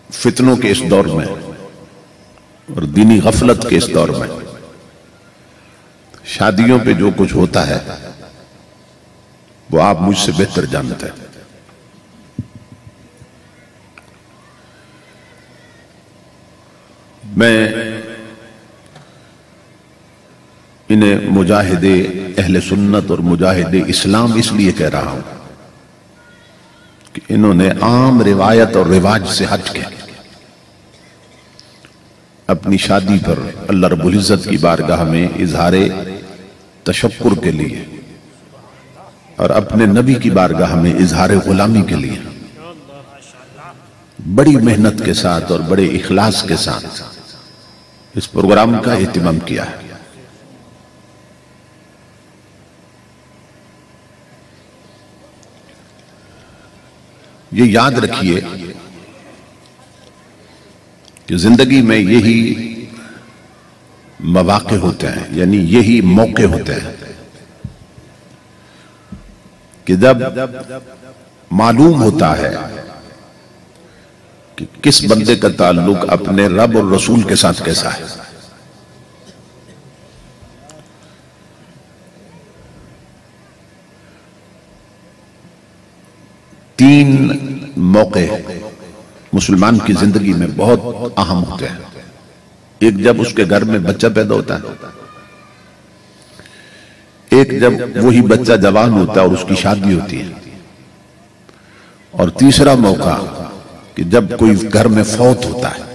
फितनों के इस दौर में और दीनी गफलत के इस दौर में शादियों पे जो कुछ होता है वो आप मुझसे बेहतर जानते हैं। मैं इन्हें मुजाहिदे अहले सुन्नत और मुजाहिदे इस्लाम इसलिए कह रहा हूं कि इन्होंने आम रिवायत और रिवाज से हट के अपनी शादी पर अल्लाह रब्बुल इज्जत की बारगाह में इजहारे तशक्कुर के लिए और अपने नबी की बारगाह में इजहारे गुलामी के लिए बड़ी मेहनत के साथ और बड़े इखलास के साथ इस प्रोग्राम का एहतिमाम किया है। ये याद रखिए कि जिंदगी में यही मौके होते हैं, यानी यही मौके होते हैं कि जब मालूम होता है कि किस बंदे का ताल्लुक अपने रब और रसूल के साथ कैसा है। तीन मौके मुसलमान की जिंदगी में बहुत अहम होते हैं। एक जब उसके घर में बच्चा पैदा होता है, एक जब वही बच्चा जवान होता है और उसकी शादी होती है, और तीसरा मौका कि जब कोई घर में फौत होता है।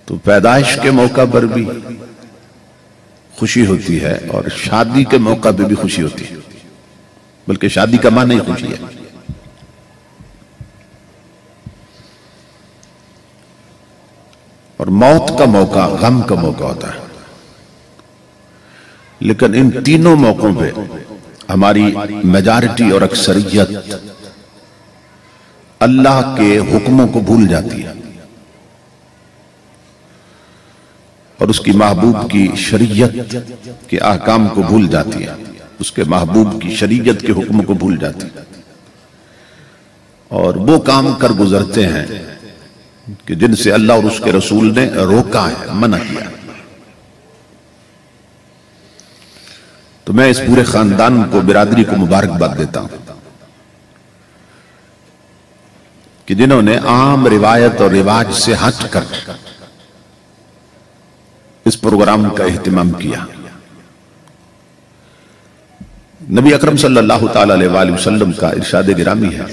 तो पैदाइश के मौका पर भी खुशी होती है और शादी के मौका पर भी खुशी होती है, बल्कि शादी का माना ही खुशी है। और मौत का मौका गम का मौका होता है। लेकिन इन तीनों मौकों पे हमारी मेजॉरिटी और अक्सरियत अल्लाह के हुक्मों को भूल जाती है और उसकी महबूब की शरीयत के अहकाम को भूल जाती है, उसके महबूब की शरीयत के हुक्म को भूल जाती है और वो काम कर गुजरते हैं कि जिनसे अल्लाह और उसके रसूल ने रोका है, मना किया। तो मैं इस पूरे खानदान को, बिरादरी को मुबारकबाद देता हूं कि जिन्होंने आम रिवायत और रिवाज से हटकर इस प्रोग्राम का एहतिमाम किया। नबी अकरम सल्लल्लाहु ताला अलैहि वसल्लम का इरशाद गिरामी है,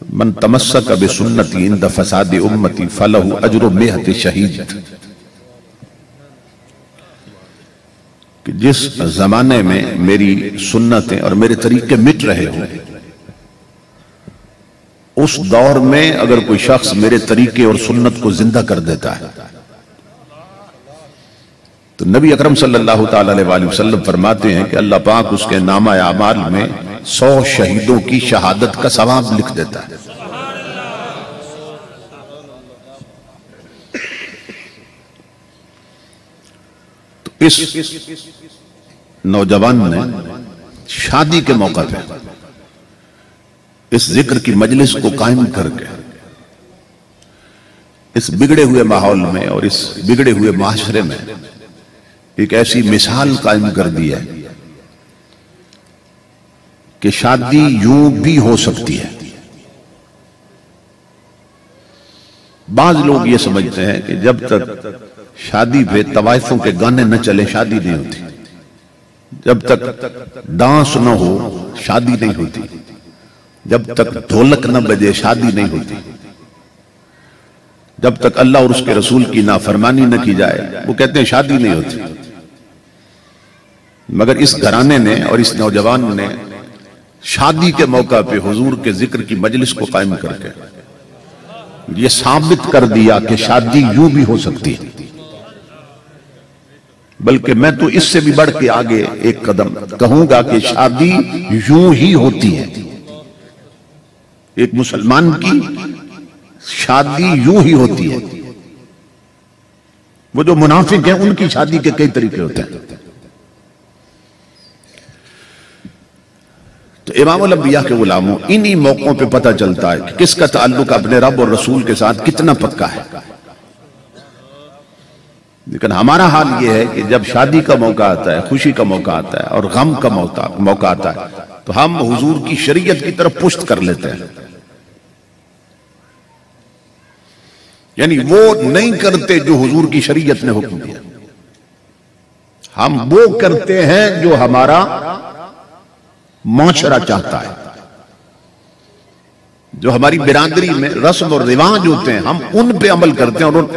मन तमस्सक बिसुन्नती इंद फसाद उम्मती फलहु अजरु मिअति शहीद। कि जिस जमाने में मेरी सुन्नतें और मेरे तरीके मिट रहे हो, उस दौर में अगर कोई शख्स मेरे तरीके और सुन्नत को जिंदा कर देता है तो नबी अकरम सल्लल्लाहु ताला अलैहि वसल्लम फरमाते हैं कि अल्लाह पाक उसके नामा आमाल में 100 शहीदों की शहादत का सवाब लिख देता है। तो इस नौजवान ने शादी के मौका पे इस जिक्र की मजलिस को कायम करके इस बिगड़े हुए माहौल में और इस बिगड़े हुए माशरे में एक ऐसी मिसाल कायम कर दी है कि शादी यूं भी हो सकती है। बाज लोग ये समझते हैं कि जब तक शादी पे तवाइफों के गाने न चले शादी नहीं होती, जब तक डांस न हो शादी नहीं होती, जब तक ढोलक न बजे शादी नहीं होती, जब तक अल्लाह और उसके रसूल की नाफरमानी न की जाए वो कहते हैं शादी नहीं होती। मगर इस घराने ने और इस नौजवान ने शादी के मौका पे हुजूर के जिक्र की मजलिस को कायम करके ये साबित कर दिया कि शादी यूं भी हो सकती है। बल्कि मैं तो इससे भी बढ़ के आगे एक कदम कहूंगा कि शादी यूं ही होती है। एक मुसलमान की शादी यूं ही होती है। वो जो मुनाफिक हैं उनकी शादी के कई तरीके होते हैं। तो इमामुल अंबिया के गुलामों, इन्हीं मौकों पे पता चलता है कि किसका ताल्लुक अपने रब और रसूल के साथ कितना पक्का है। लेकिन हमारा हाल यह है कि जब शादी का मौका आता है, खुशी का मौका आता है और गम का मौका आता है, तो हम हुजूर की शरीयत की तरफ पुश्त कर लेते हैं। यानी वो नहीं करते जो हुजूर की शरीयत ने हुक्म दिया, हम वो करते हैं जो हमारा माशरा चाहता है, जो हमारी बिरादरी में रस्म और रिवाज होते हैं, हम उन पे अमल करते हैं और उन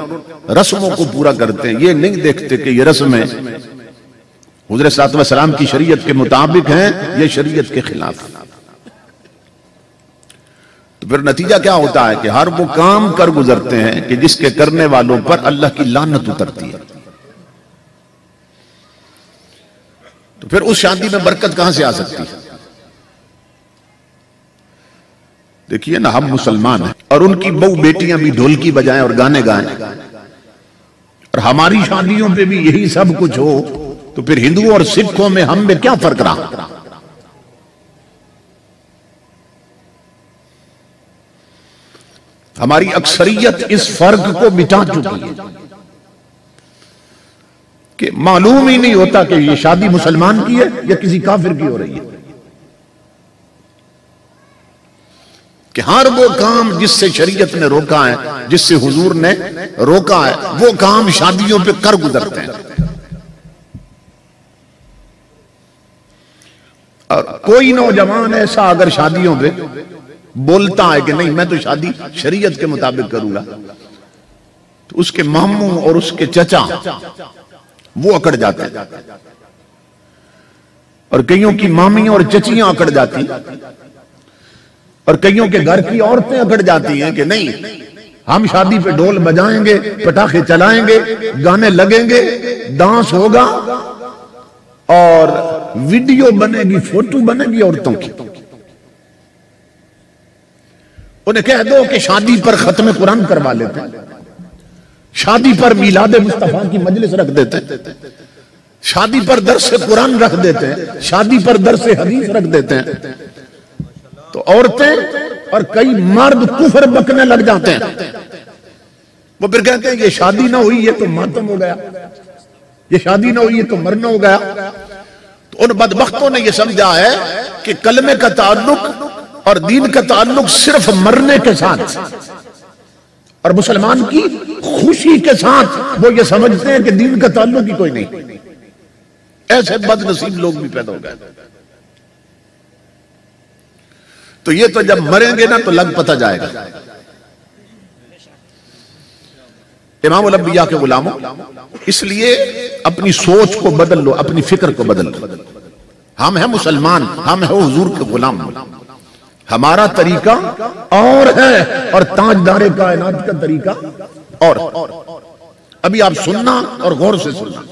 रस्मों को पूरा करते हैं। ये नहीं देखते कि ये रस्में हुज़ूर सल्लल्लाहु अलैहि वसल्लम की शरीयत के मुताबिक हैं, ये शरीयत के खिलाफ है। तो फिर नतीजा क्या होता है कि हर वो काम कर गुजरते हैं कि जिसके करने वालों पर अल्लाह की लानत उतरती है। तो फिर उस शादी में बरकत कहां से आ सकती है? देखिए ना, हम मुसलमान हैं और उनकी बहू बेटियां भी ढोलकी बजाएं और गाने गाएं, और हमारी शादियों पे भी यही सब कुछ हो, तो फिर हिंदुओं और सिखों में हम में क्या फर्क रहा? हमारी अक्सरियत इस फर्क को मिटा चुकी है कि मालूम ही नहीं होता कि ये शादी मुसलमान की है या किसी काफिर की हो रही है। कि हर वो काम जिससे शरीयत ने रोका है, जिससे हुजूर ने रोका है, वो काम शादियों पे कर गुजरते हैं। और कोई नौजवान ऐसा अगर शादियों पे बोलता है कि नहीं मैं तो शादी शरीयत के मुताबिक करूंगा, तो उसके मामू और उसके चचा वो अकड़ जाते हैं, और कईयों की मामी और चचियां अकड़ जाती, और कईयों के घर की औरतें अकड़ जाती हैं कि नहीं हम शादी पे ढोल बजाएंगे, पटाखे चलाएंगे, गाने लगेंगे, डांस होगा और वीडियो बनेगी, फोटो बनेगी औरतों की। उन्हें कह दो कि शादी पर खत्म कुरान करवा लेते हैं, शादी पर मिलाद मुस्तफा की मजलिस रख देते हैं, शादी पर दर्स कुरान रख देते हैं, शादी पर दर्स हदीस रख देते हैं। तो औरतें और कई मर्द कुफर बकने लग जाते हैं। वो फिर कहते हैं ये शादी ना हुई है तो मातम हो गया, ये शादी ना हुई है तो मरना हो गया। तो उन बदबख्तों ने यह समझा है कि कलमे का ताल्लुक और दीन का ताल्लुक सिर्फ मरने के साथ और मुसलमान की खुशी के साथ, वो ये समझते हैं कि दीन का ताल्लुक ही कोई नहीं। ऐसे बदनसीब लोग भी पैदा हो गए। तो ये तो जब मरेंगे ना तो लग पता जाएगा। इमामुल अंबिया के गुलामों, इसलिए अपनी सोच को बदल लो, अपनी फिक्र को बदल लो। हम हैं मुसलमान, हम हैं हुजूर के गुलाम, हमारा तरीका और है और ताजदारे कायनात का तरीका और। अभी आप सुनना और गौर से सुनना।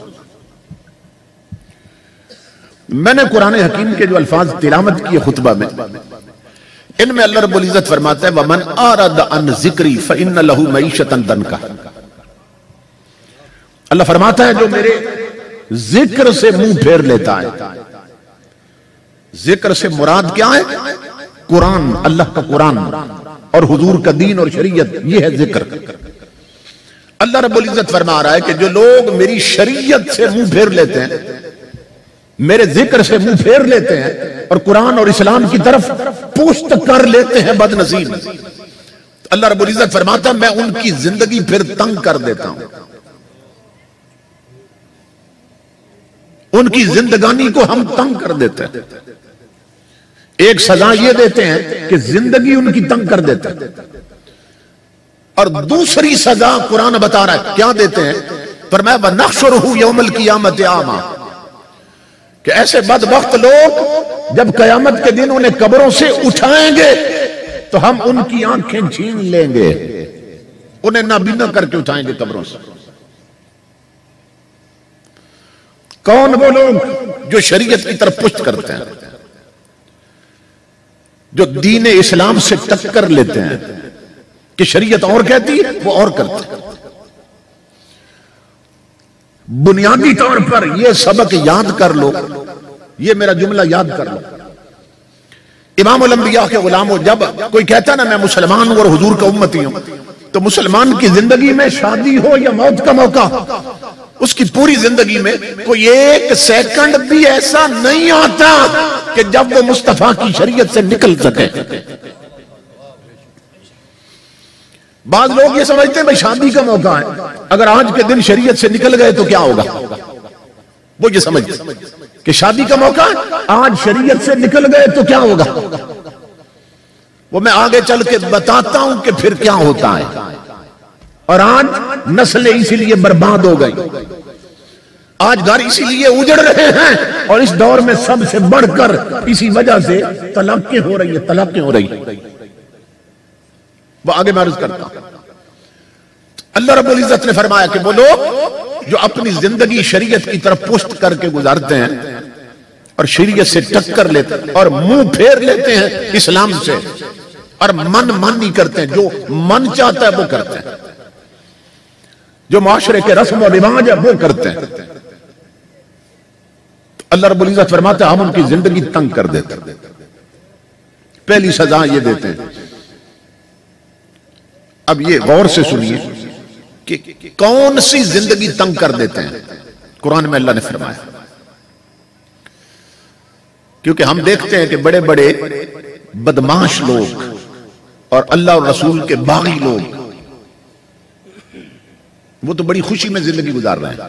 मैंने कुरान हकीम के जो अल्फाज तिलावत किए खुतबा में, इनमें अल्लाह रब्बुल इज्जत फरमाता है वमन आरद अन जिक्री फइन्न लहू मईशतन दनका। अल्लाह फरमाता है जो मेरे जिक्र से मुंह फेर लेता है। जिक्र से मुराद क्या है? कुरान, अल्लाह का कुरान और हुजूर का दीन और शरीयत, यह है जिक्र। अल्लाह रब्बुल इज्जत फरमा रहा है कि जो लोग मेरी शरीयत से मुंह फेर लेते हैं, मेरे जिक्र से मुंह फेर लेते हैं और कुरान और इस्लाम की तरफ पुश्त कर लेते हैं, बदनसीब, अल्लाह रब्बुल इज्जत फरमाता है मैं उनकी जिंदगी फिर तंग कर देता हूं, उनकी जिंदगानी को हम तंग कर देते हैं। एक सजा ये देते हैं कि जिंदगी उनकी तंग कर देते हैं, और दूसरी सजा कुरान बता रहा है क्या देते हैं? फरमाया वनहशुरुहु यौमल क़ियामत आमा, कि ऐसे बदबख्त लोग जब कयामत के दिन उन्हें कब्रों से उठाएंगे तो हम उनकी आंखें छीन लेंगे, उन्हें नाबीना करके उठाएंगे कब्रों से। कौन वो लोग जो शरीयत की तरफ पुश्त करते हैं, जो दीन इस्लाम से टक्कर लेते हैं कि शरीयत और कहती है वो और करते हैं। बुनियादी तौर पर यह सबक याद कर लो, यह मेरा जुमला याद कर लो इमामुल अंबिया के गुलामों, जब कोई कहता ना मैं मुसलमान हूं और हुजूर का उम्मती हूं, तो मुसलमान की जिंदगी में शादी हो या मौत का मौका, उसकी पूरी जिंदगी में कोई एक सेकंड भी ऐसा नहीं आता कि जब वो मुस्तफा की शरीयत से निकल सके। बाद लोग ये समझते हैं भाई शादी का मौका है, अगर आज के दिन शरीयत से निकल गए तो क्या होगा। वो ये समझते कि शादी का मौका आज शरीयत से निकल गए तो क्या होगा। वो मैं आगे चल के बताता हूं कि फिर क्या होता है। और आज नस्लें इसीलिए बर्बाद हो गई, आज घर इसीलिए उजड़ रहे हैं, और इस दौर में सबसे बढ़कर इसी वजह से तलाकें हो रही है, तलाकें हो रही है। वो आगे मैं अर्ज करता हूं, अल्लाह रब्बुल इज्जत ने फरमाया कि वो लोग जो अपनी जिंदगी शरीयत की तरफ पुष्ट करके गुजारते हैं और शरीयत से टक्कर लेते हैं और मुंह फेर लेते हैं इस्लाम से, और मन मानी करते हैं, जो मन चाहता है वो करते हैं, जो माशरे के रस्म और रिवाज है वो करते हैं, तो अल्लाह रब्बुल इज्जत फरमाता है हम उनकी जिंदगी तंग कर देते हैं। पहली सजा ये देते हैं। अब ये गौर से सुनिए कि कौन सी जिंदगी तंग कर देते हैं। कुरान में अल्लाह ने फरमाया, क्योंकि हम देखते हैं कि बड़े बड़े बदमाश लोग और अल्लाह और रसूल के बागी लोग, वो तो बड़ी खुशी में जिंदगी गुजार रहे हैं,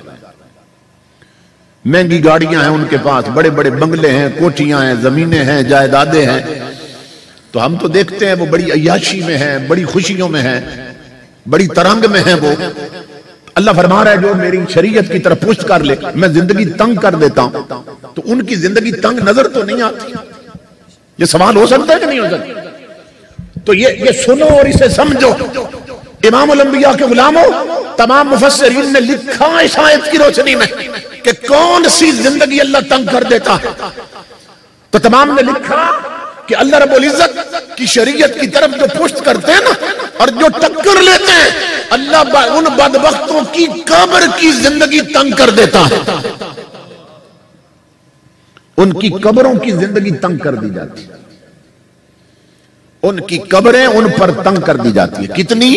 महंगी गाड़ियां हैं उनके पास, बड़े बड़े बंगले हैं, कोठियां हैं, जमीनें हैं, जायदादें हैं, तो हम तो देखते हैं वो बड़ी अय्याशी में है, बड़ी खुशियों में है, बड़ी तरंग में है। वो अल्लाह फरमा रहा है जो मेरी शरीयत की तरफ पुष्ट कर ले, मैं जिंदगी तंग कर देता हूं, तो उनकी जिंदगी तंग नजर तो नहीं आती। ये सवाल हो सकता है कि नहीं हो सकता। तो ये सुनो और इसे समझो। इमामुल अंबिया के गुलामों, तमाम मुफस्सिरीन ने लिखा इस आयत की रोशनी में कि कौन सी जिंदगी अल्लाह तंग कर देता है, तो तमाम ने लिखा कि अल्लाह रब्बुल इज्जत की शरीयत की तरफ जो पुष्ट करते हैं ना और जो टक्कर लेते हैं, अल्लाह उन बदबख्तों की कब्र की जिंदगी तंग कर देता है। उनकी कब्रों की जिंदगी तंग कर दी जाती है, उनकी कब्रें उन पर तंग कर दी जाती है। कितनी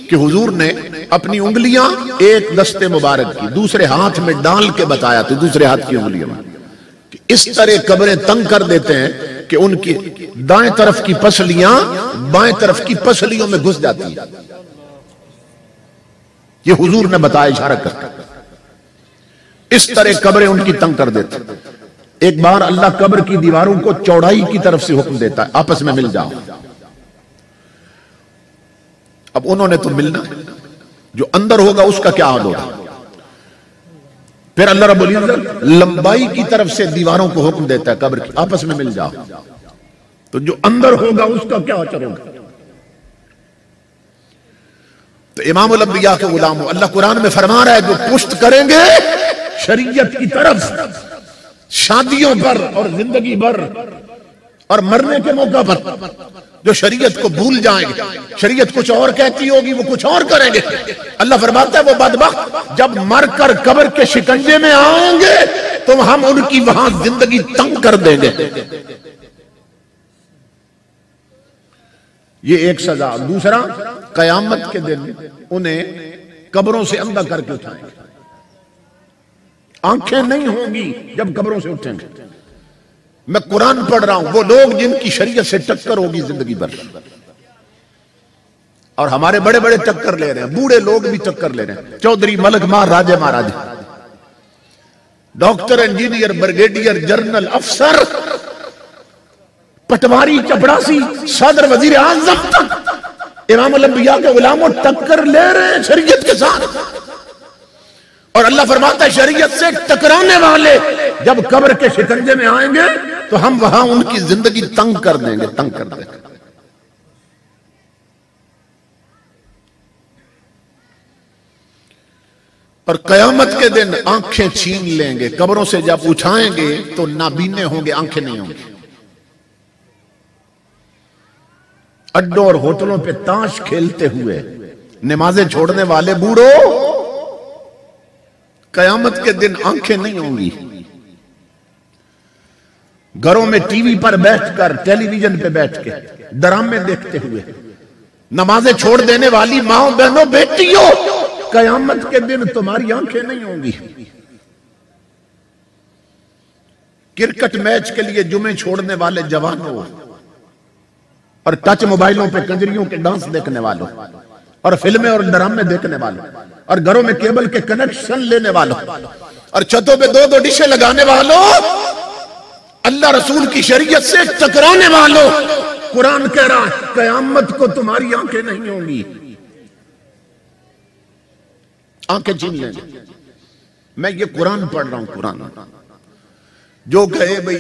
कि हुजूर ने अपनी उंगलियां एक दस्ते मुबारक की दूसरे हाथ में डाल के बताया, तो दूसरे हाथ की उंगलियों में इस तरह कब्रें तंग कर देते हैं कि उनकी दाएं तरफ की पसलियां बाएं तरफ की पसलियों में घुस जाती है। ये हुजूर ने बताया इशारा करके। इस तरह कब्रें उनकी तंग कर देते। एक बार अल्लाह कब्र की दीवारों को चौड़ाई की तरफ से हुक्म देता है, आपस में मिल जाओ। अब उन्होंने तो मिलना, जो अंदर होगा उसका क्या हाल होगा। फिर अल्लाह रब्बुल इज्जत लंबाई की तरफ से दीवारों को हुक्म देता है कब्र की, आपस में मिल जाओ। तो जो अंदर होगा उसका क्या असर होगा। तो इमामुल अंबिया के गुलामों, अल्लाह कुरान में फरमा रहा है जो पुष्ट करेंगे शरीयत की तरफ शादियों पर और जिंदगी भर और मरने के मौका पर, जो शरीयत को भूल जाएंगे, शरीयत कुछ और कहती होगी वो कुछ और करेंगे। अल्लाह फरमाता है वो बदबख्त जब मरकर कब्र के शिकंजे में आएंगे तो हम उनकी वहां जिंदगी तंग कर देंगे। ये एक सजा। दूसरा, कयामत के दिन उन्हें कब्रों से अंधा करके उठाएंगे, आंखें नहीं होंगी जब कब्रों से उठेंगे। मैं कुरान पढ़ रहा हूं, वो लोग जिनकी शरीयत से टक्कर होगी जिंदगी भर, और हमारे बड़े बड़े टक्कर ले रहे हैं, बूढ़े लोग भी टक्कर ले रहे हैं, चौधरी मलक महाराजे महाराजे, डॉक्टर, इंजीनियर, ब्रिगेडियर, जनरल, अफसर, पटवारी, चपड़ासी, सदर, वजीर आजम तक इमामुल अंबिया के गुलामों टक्कर ले रहे हैं शरीयत के साथ। और अल्लाह फरमाता है शरीयत से टकराने वाले जब कब्र के शिकंजे में आएंगे तो हम वहां उनकी जिंदगी तंग कर देंगे, तंग कर देंगे। और कयामत के दिन आंखें छीन लेंगे, कब्रों से जब उठाएंगे तो नाबीने होंगे, आंखें नहीं होंगी। अड्डों और होटलों पे ताश खेलते हुए नमाजें छोड़ने वाले बूढ़ों, कयामत के दिन आंखें नहीं होंगी। घरों में टीवी पर बैठकर, टेलीविजन पे बैठ के ड्रामे देखते हुए, नमाजें छोड़ देने वाली माओ बहनों बेटियों, कयामत के दिन तुम्हारी आंखें नहीं होंगी। क्रिकेट मैच के लिए जुमे छोड़ने वाले जवानों और टच मोबाइलों पे कंजरियों के डांस देखने वालों और फिल्में और ड्रामे देखने वालों और घरों में केबल के कनेक्शन लेने वालों और छतों पे दो दो डिशे लगाने वालों, अल्लाह रसूल की शरीयत से टकराने वालों, कुरान कह रहा है कयामत को तुम्हारी आंखें नहीं होंगी, आंखें छीन लेंगे। मैं ये कुरान पढ़ रहा हूं। कुरान जो कहे भाई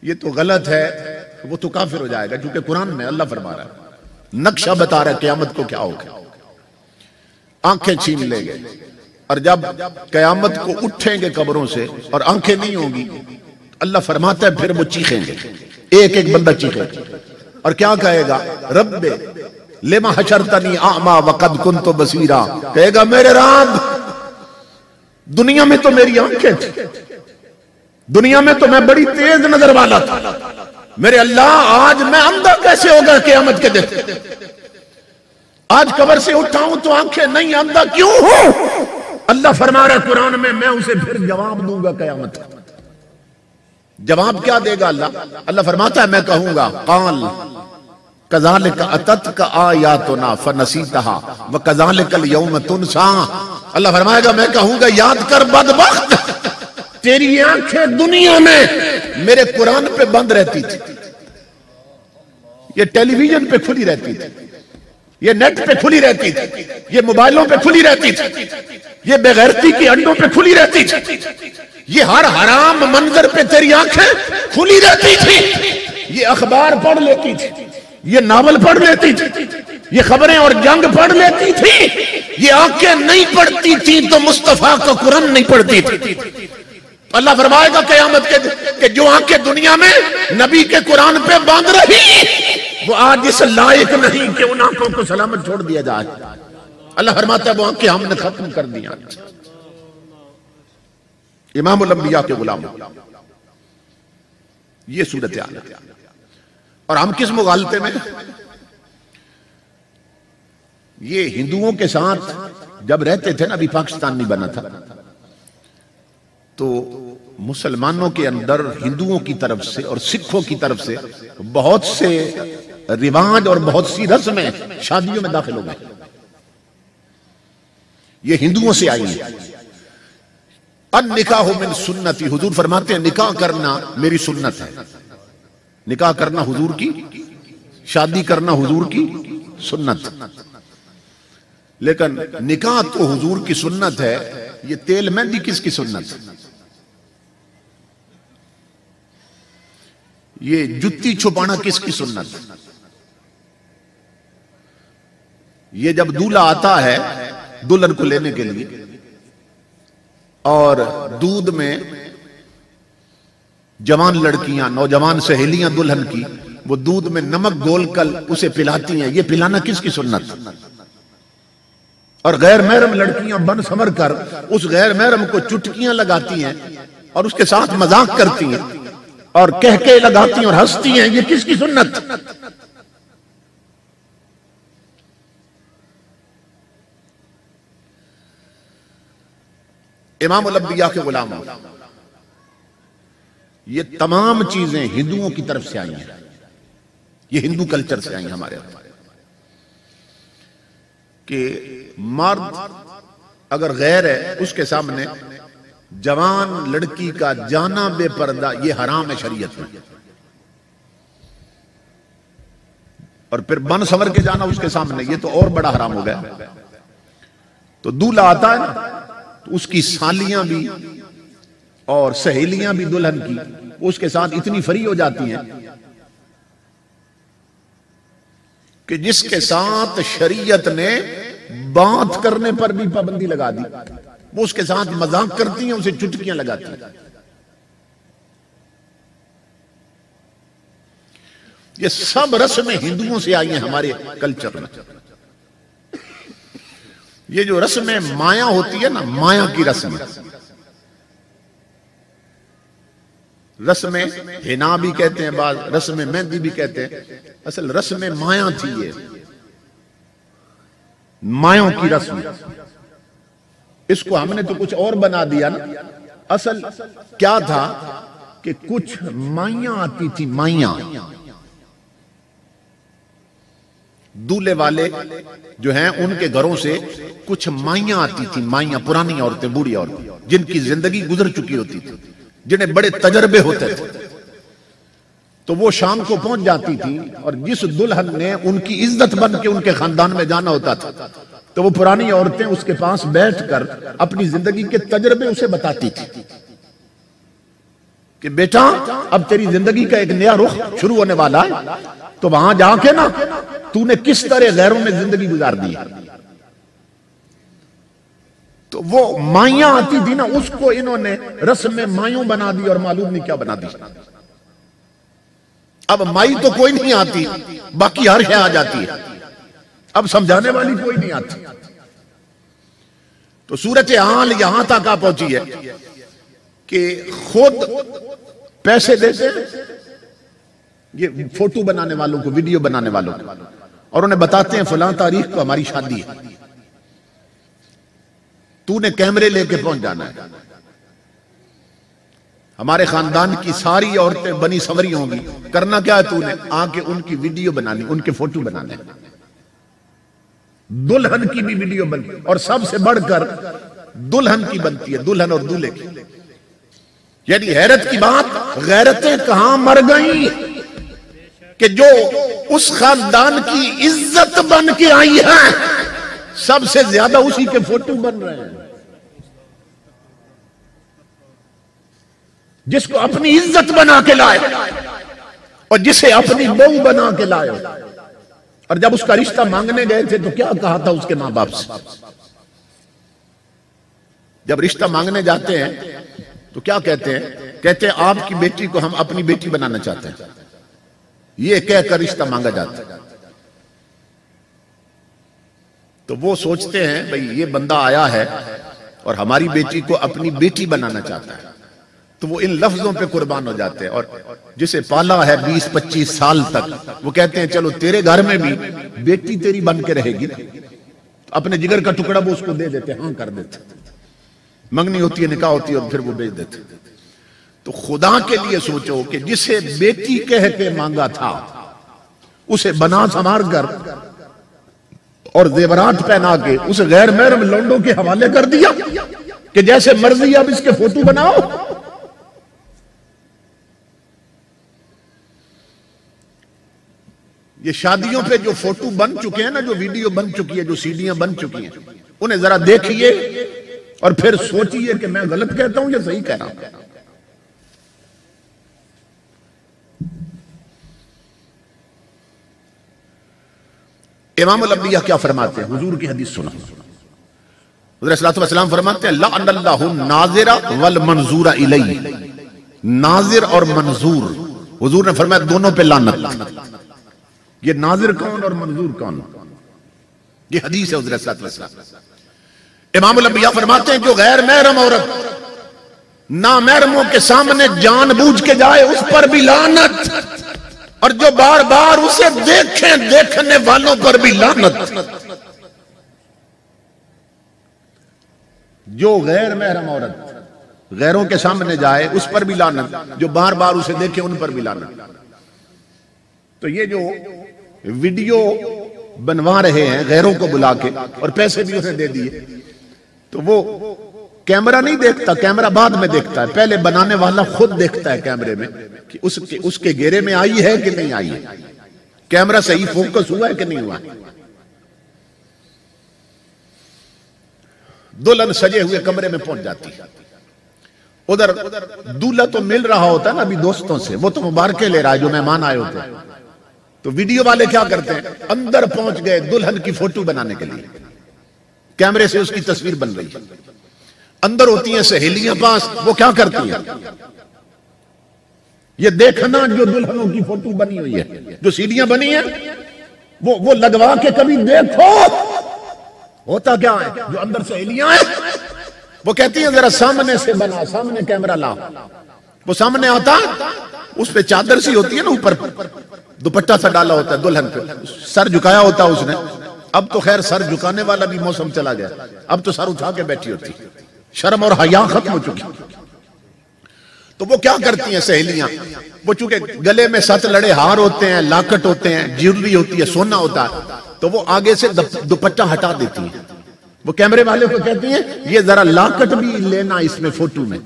ये तो गलत है, वो तो काफिर हो जाएगा, क्योंकि कुरान में अल्लाह फरमा रहा है, नक्शा बता रहा है क़यामत को क्या होगा। आंखें छीन लेंगे और जब क़यामत को उठेंगे कब्रों से और आंखें नहीं होंगी, अल्लाह फरमाता है फिर वो चीखेंगे, एक एक बंदा चीखेगा और क्या कहेगा, रब्बे लिमा हशरतनी आमा वक़द कुन्तु बसीरा, कहेगा मेरे रब दुनिया में तो मेरी आंखें थी, दुनिया में तो मैं बड़ी तेज नजर वाला था, मेरे अल्लाह आज मैं अंधा कैसे होगा क़यामत के दिन, आज कब्र से उठाऊं तो आंखें नहीं, अंधा क्यों हूं। अल्लाह फरमा रहा है कुरान में, मैं उसे फिर जवाब दूंगा क़यामत का। जवाब क्या देगा अल्लाह? अल्लाह फरमाता है मैं कहूंगा काल कज़ालिक अततक आयातुना फनसीतहा व कज़ालिकल यौम तुनसा। अल्लाह फरमाएगा मैं कहूंगा याद कर बदबख्त, तेरी आंखें दुनिया में मेरे कुरान पे बंद रहती थी, ये टेलीविजन पे खुली रहती थी, ये नेट पे खुली रहती थी, ये मोबाइलों पे खुली रहती थी, ये बेगैरती के अड्डों पे खुली रहती थी, ये हर हराम मंजर पे तेरी आंखें खुली रहती थी, ये अखबार पढ़ लेती थी, ये नावल पढ़ लेती थी, ये खबरें और जंग पढ़ लेती थी, ये आंखें नहीं पढ़ती थी तो मुस्तफा का कुरान नहीं पढ़ती थी। अल्लाह फरमाएगा क़यामत के कि जो आंखें दुनिया में नबी के कुरान पे बांध रही, वो आज इस लायक नहीं कि उन आंखों को सलामत छोड़ दिया जाए। अल्लाह फरमाता है वो आंखें हमने खत्म कर दिया। इमामुल अंबिया के गुलाम, ये सूरत हाल है। और हम किस मुगालते में, ये हिंदुओं के साथ जब रहते थे ना, अभी पाकिस्तान नहीं बना था, तो मुसलमानों के अंदर हिंदुओं की तरफ से और सिखों की तरफ से बहुत से रिवाज और बहुत सी रस्में शादियों में दाखिल हो गए, ये हिंदुओं से आई है। अन निकाह मिन सुन्नती, हुजूर फरमाते हैं निकाह करना मेरी सुन्नत है, निकाह करना हुजूर की, शादी करना हुजूर की सुन्नत। लेकिन निकाह तो हुजूर की सुन्नत है, ये तेल मेहंदी किसकी सुन्नत? ये जुत्ती छुपाना किसकी सुन्नत? ये जब दूल्हा आता है दुल्हन को लेने के लिए और दूध में जवान लड़कियां, नौजवान सहेलियां दुल्हन की, वो दूध में नमक घोलकर उसे पिलाती हैं, ये पिलाना किसकी सुन्नत? और गैर महरम लड़कियां बन संवर कर उस गैर महरम को चुटकियां लगाती हैं और उसके साथ मजाक करती हैं और कह के लगाती हैं और हंसती हैं, ये किसकी सुन्नत? इमामुल अंबिया के गुलाम, ये तमाम चीजें हिंदुओं की तरफ से आई हैं, ये हिंदू कल्चर से आई हमारे अंदर, कि मर्द अगर गैर है उसके सामने जवान लड़की का जाना बेपर्दा ये हराम है शरीयत में, और फिर बन संवर के जाना उसके सामने ये तो और बड़ा हराम हो गया। तो दूल्हा आता है ना, तो उसकी सालियां भी और सहेलियां भी दुल्हन की उसके साथ इतनी फ्री हो जाती हैं कि जिसके साथ शरीयत ने बात करने पर भी पाबंदी लगा दी, वो उसके साथ मजाक करती हैं, उसे चुटकियां लगाती हैं। ये सब रस्में हिंदुओं से आई हैं हमारे कल्चर में। ये जो रस्में माया होती है ना, माया की रस्म, रस्म हिना भी कहते हैं, बाज रस्म मेहंदी भी कहते हैं। असल रस्म माया थी, ये मायों की रस्म। इसको हमने तो कुछ और बना दिया ना। असल क्या था कि कुछ माइयां आती थी, माइयां, दूल्हे वाले जो हैं उनके घरों से कुछ माइयां आती थी, माइयां, पुरानी औरतें, बूढ़ी औरतें जिनकी जिंदगी गुजर चुकी होती थी, जिन्हें बड़े तजर्बे होते थे। तो वो शाम को पहुंच जाती थी और जिस दुल्हन ने उनकी इज्जत बन के उनके खानदान में जाना होता था, तो वो पुरानी औरतें उसके पास बैठकर अपनी जिंदगी के तजर्बे उसे बताती थी कि बेटा अब तेरी जिंदगी का एक नया रुख शुरू होने वाला है, तो वहां जाके ना तूने किस तरह गैरों में जिंदगी गुजार दी है। तो वो माइयां आती थी ना, उसको इन्होंने रस्म में माइयों बना दी और मालूम नहीं क्या बना दी। अब माई तो कोई नहीं आती, बाकी हर शय आ जाती है, अब समझाने वाली कोई नहीं आती। तो सूरत हाल यहां तक आ पहुंची है कि खुद पैसे देते ये फोटो बनाने वालों को, वीडियो बनाने वालों को, और उन्हें बताते हैं फलां तारीख को हमारी शादी है, तूने कैमरे लेके पहुंच जाना है, हमारे खानदान की सारी औरतें बनी संवरी होंगी, करना क्या है तूने, आके उनकी वीडियो बनानी, उनके फोटो बनाने, दुल्हन की भी वीडियो बनती, और सबसे बढ़कर दुल्हन की बनती है, दुल्हन और दूल्हे की। यानी हैरत की बात, गैरतें कहां मर गई कि जो उस खानदान की इज्जत बन के आई है, सबसे ज्यादा उसी के फोटो बन रहे हैं। जिसको अपनी इज्जत बना के लाए और जिसे अपनी बहू बना के लाए, और जब उसका रिश्ता मांगने गए थे तो क्या कहा था उसके मां बाप से? जब रिश्ता मांगने जाते हैं तो क्या कहते हैं? कहते हैं आपकी बेटी को हम अपनी बेटी बनाना चाहते हैं, ये कहकर रिश्ता मांगा जाता है। तो वो सोचते हैं भाई ये बंदा आया है और हमारी बेटी को अपनी बेटी बनाना चाहता है, तो वो इन लफ्जों पे कुर्बान हो जाते हैं। और जिसे पाला है 20-25 साल तक, वो कहते हैं चलो तेरे घर में भी बेटी तेरी बन के रहेगी, तो अपने जिगर का टुकड़ा वो उसको दे देते, हाँ कर देते, मंगनी होती है, निकाह होती है, और फिर वो बेच देते। तो खुदा के लिए सोचो कि जिसे बेटी कह के मांगा था उसे बना संवार कर और जेवरात पहना के उसे गैर महरम लौंडों के हवाले कर दिया कि जैसे मर्जी अब इसके फोटो बनाओ। ये शादियों पे जो फोटो बन चुके हैं ना, जो वीडियो बन चुकी है, जो सीडियां बन चुकी हैं, उन्हें जरा देखिए और फिर सोचिए कि मैं गलत कहता हूं या सही कह रहा हूं। इमाम अल-अंबिया क्या फरमाते हैं? हुजूर की हदीस सुनो। हुजूर सल्लल्लाहु अलैहि वसल्लम फरमाते हैं लअनल्लाहु नाज़िरा वल मंजूरा इलैहि, नाज़िर और मंजूर, हुजूर ने फरमाया दोनों पे लानत। ये नाज़िर कौन और मंजूर कौन? ये हदीस है हुजूर सल्लल्लाहु अलैहि वसल्लम। इमाम अल-अंबिया फरमाते हैं जो गैर महरम औरत ना महरमों के सामने जानबूझ के जाए उस पर भी लानत, और जो बार बार उसे देखे देखने वालों पर भी लानत। जो गैर महरम औरत गैरों के सामने जाए उस पर भी लानत, जो बार बार उसे देखे उन पर भी लानत। तो ये जो वीडियो बनवा रहे हैं गैरों को बुला के और पैसे भी उसे दे दिए, तो वो कैमरा नहीं देखता, कैमरा बाद में देखता है, पहले बनाने वाला खुद देखता है कैमरे में कि उसके घेरे में आई है कि नहीं आई है, कैमरा सही फोकस हुआ है कि नहीं हुआ। दुल्हन सजे हुए कमरे में पहुंच जाती है, उधर दूल्हा तो मिल रहा होता है ना अभी दोस्तों से, वो तो मुबारके ले रहा है जो मेहमान आए होते हैं। तो वीडियो वाले क्या करते हैं, अंदर पहुंच गए दुल्हन की फोटो बनाने के लिए, कैमरे से उसकी तस्वीर बन रही है। अंदर होती हैं सहेलियां पास, वो क्या करती हैं, ये देखना जो दुल्हनों की फोटो बनी हुई है, जो सीढ़ियां बनी है, वो लगवा के कभी देखो होता क्या है। जो अंदर सहेलियां हैं वो कहती हैं जरा सामने से बना, सामने कैमरा ला, वो सामने आता, उस पे चादर सी होती है ना, ऊपर दुपट्टा सा डाला होता है दुल्हन पे, सर झुकाया होता है उसने। अब तो खैर सर झुकाने वाला भी मौसम चला गया, अब तो सर उठा के बैठी होती, शर्म और हया खत्म हो चुकी। तो वो क्या करती हैं सहेलियां, वो चूंकि गले में 7 लड़े हार होते हैं, लाकट होते हैं, ज्वेलरी होती है, सोना होता है, तो वो आगे से दुपट्टा हटा देती हैं। वो कैमरे वाले को कहती हैं ये जरा लाकट भी लेना इसमें फोटो में,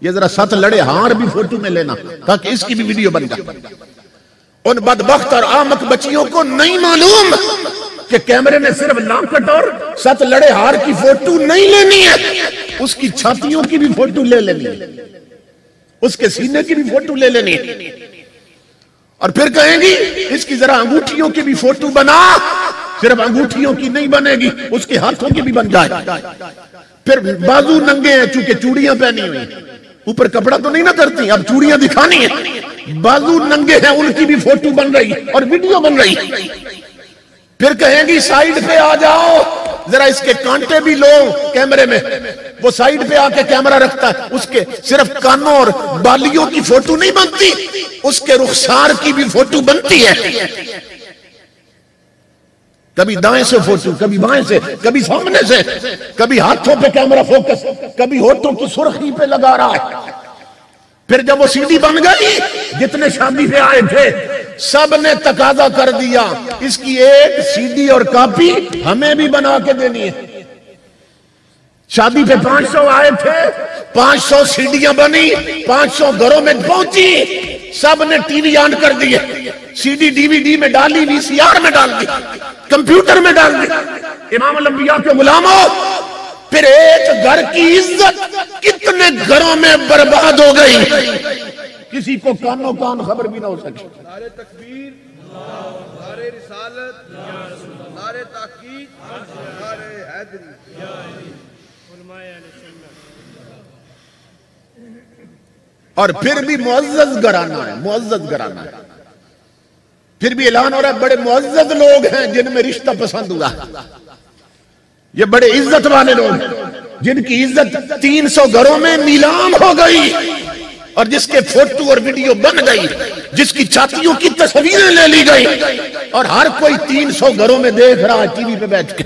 ये जरा 7 लड़े हार भी फोटो में लेना, ताकि इसकी भी वीडियो बन जाए। उन बदबख्त और आमक बच्चियों को नहीं मालूम कि कैमरे में सिर्फ लाकट और 7 लड़े हार की फोटो नहीं लेनी है, उसकी छातियों की भी फोटो ले लेनी है, उसके सीने की भी फोटो ले लेनी है। और फिर कहेंगी इसकी जरा अंगूठियों की भी फोटो बना, सिर्फ अंगूठियों की नहीं बनेगी, उसके हाथों की भी बन जाए। फिर बाजू नंगे हैं, चूंकि चूड़ियां पहनी हुई, ऊपर कपड़ा तो नहीं ना करती, अब चूड़ियां दिखानी है, बाजू नंगे हैं, उनकी भी फोटो बन रही और वीडियो बन रही। फिर कहेंगी साइड पे आ जाओ, जरा इसके कांटे भी लो कैमरे में। वो साइड पे आके कैमरा रखता है, उसके सिर्फ कानों और बालियों की फोटो नहीं बनती, उसके रुखसार की भी फोटो बनती है। कभी दाएं से फोटो, कभी बाएं से, कभी सामने से, कभी हाथों पे कैमरा फोकस, कभी होठों की सुर्खी पे लगा रहा है। फिर जब वो सीडी बन गई, जितने शादी पे आए थे सब ने तकाजा कर दिया इसकी एक सीडी और कॉपी हमें भी बना के देनी है। शादी पे 500 आए थे, 500 सीडियां बनी, 500 घरों में पहुंची, सब ने टीवी ऑन कर दिए, सीडी डीवीडी में डाली, वीसीआर में डाल दी, कंप्यूटर में डाल दी। इमाम अल-अंबिया के गुलामों, फिर एक घर की इज्जत कितने घरों में बर्बाद हो गई, किसी को कानों कान खबर भी ना हो सकी। नारे तकबीर, नारे रिसालत, नारे ताकीद, नारे हैदरी। और फिर भी मुअज़्ज़ज़ घराना है, मुअज़्ज़ज़ घराना है। फिर भी ऐलान हो रहा है बड़े मुअज़्ज़ज़ लोग हैं जिनमें रिश्ता पसंद हुआ, ये बड़े इज्जत वाले लोग हैं जिनकी इज्जत 300 घरों में नीलाम हो गई, और जिसके फोटो और वीडियो बन गई, जिसकी छातियों की तस्वीरें ले ली गई, और हर कोई 300 घरों में देख रहा है टीवी पे बैठ के।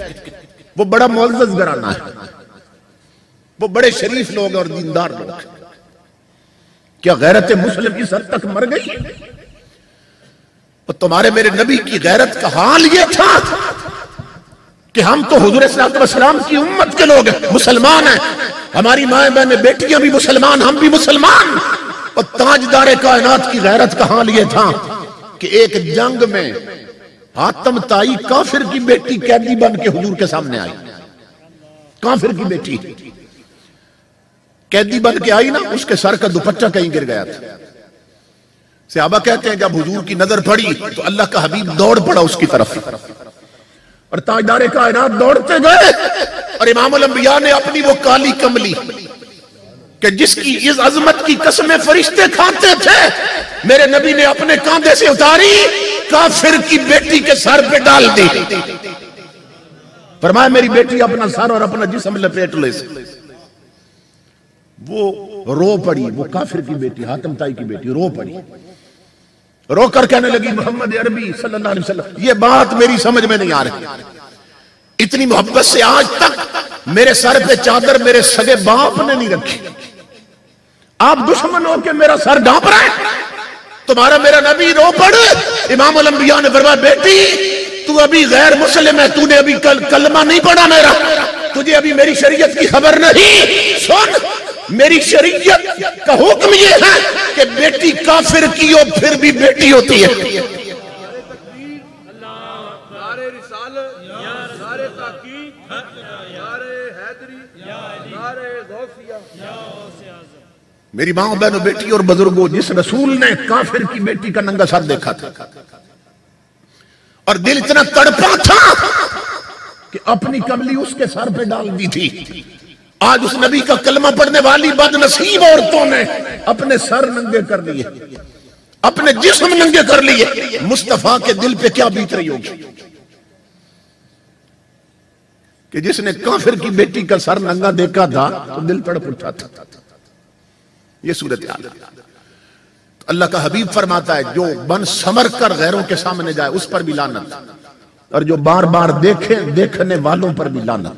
वो बड़ा मुअज़्ज़ज़ घराना है, वो बड़े शरीफ लोग और दीनदार लोग। क्या गैरत मुस्लिम इस हद तक मर गई? तो तुम्हारे मेरे नबी की गैरत का हाल ये था कि हम तो हुजूर सल्लल्लाहु अलैहि वसल्लम की उम्मत के लोग हैं, मुसलमान हैं, हमारी माएं बहनें बेटियां भी मुसलमान, हम भी मुसलमान। और ताजदारे कायनात की गैरत का हाल ये था कि एक जंग में हातम ताई काफिर की बेटी कैदी बन के हुजूर के सामने आई। काफिर की बेटी कैदी बन के आई ना, उसके सर का दुपट्टा कहीं गिर गया था। सहाबा कहते हैं जब हुजूर की नजर पड़ी तो अल्लाह का हबीब दौड़ पड़ा उसकी तरफ, और ताजदारे कायनात दौड़ते गए, और इमाम अल-अंबिया ने अपनी वो काली कमली कि जिसकी इस अजमत की कसमें फरिश्ते खाते थे, मेरे नबी ने अपने कांधे से उतारी, काफिर की बेटी के सर पे डाल दी। फरमाया मेरी बेटी अपना सर और अपना जिस्म लपेट ले। वो रो पड़ी, वो काफिर की बेटी, हातम ताई की बेटी रो पड़ी, रोकर कहने लगी मोहम्मद अरबी सल्लल्लाहु अलैहि वसल्लम, ये बात मेरी समझ में नहीं आ रही, इतनी मोहब्बत से आज तक मेरे सर पे चादर मेरे सगे बाप ने नहीं रखी, आप दुश्मन हो के मेरा सर ढांप रहे हैं, तुम्हारा मेरा नबी रो पड़े। इमाम अल-अंबिया ने फरमाया बेटी तू अभी गैर मुस्लिम है, तूने अभी कलमा नहीं पढ़ा मेरा, तुझे अभी मेरी शरीयत की खबर नहीं। सुन, मेरी शरीयत का हुक्म यह है कि बेटी काफिर की हो फिर भी बेटी होती है। नारे तकबीर, नारे रिसालत, नारे ताकीद, नारे हैदरी, नारे गौसिया। मेरी माँ बहनों बेटी और बुजुर्गों, जिस रसूल ने काफिर की बेटी का नंगा सर देखा था और दिल इतना तड़पा था कि अपनी कमली उसके सर पे डाल दी थी, आज उस नबी का कलमा पढ़ने वाली बदनसीब औरतों ने अपने सर नंगे कर लिए, अपने जिस्म नंगे कर लिए। मुस्तफा के दिल पे क्या बीत रही होगी कि जिसने काफिर की बेटी का सर नंगा देखा था तो दिल तड़प उठा था। ये सूरत हाल है। अल्लाह का हबीब फरमाता है जो बन समर कर गैरों के सामने जाए उस पर भी लानत, और जो बार बार देखे देखने वालों पर भी लानत।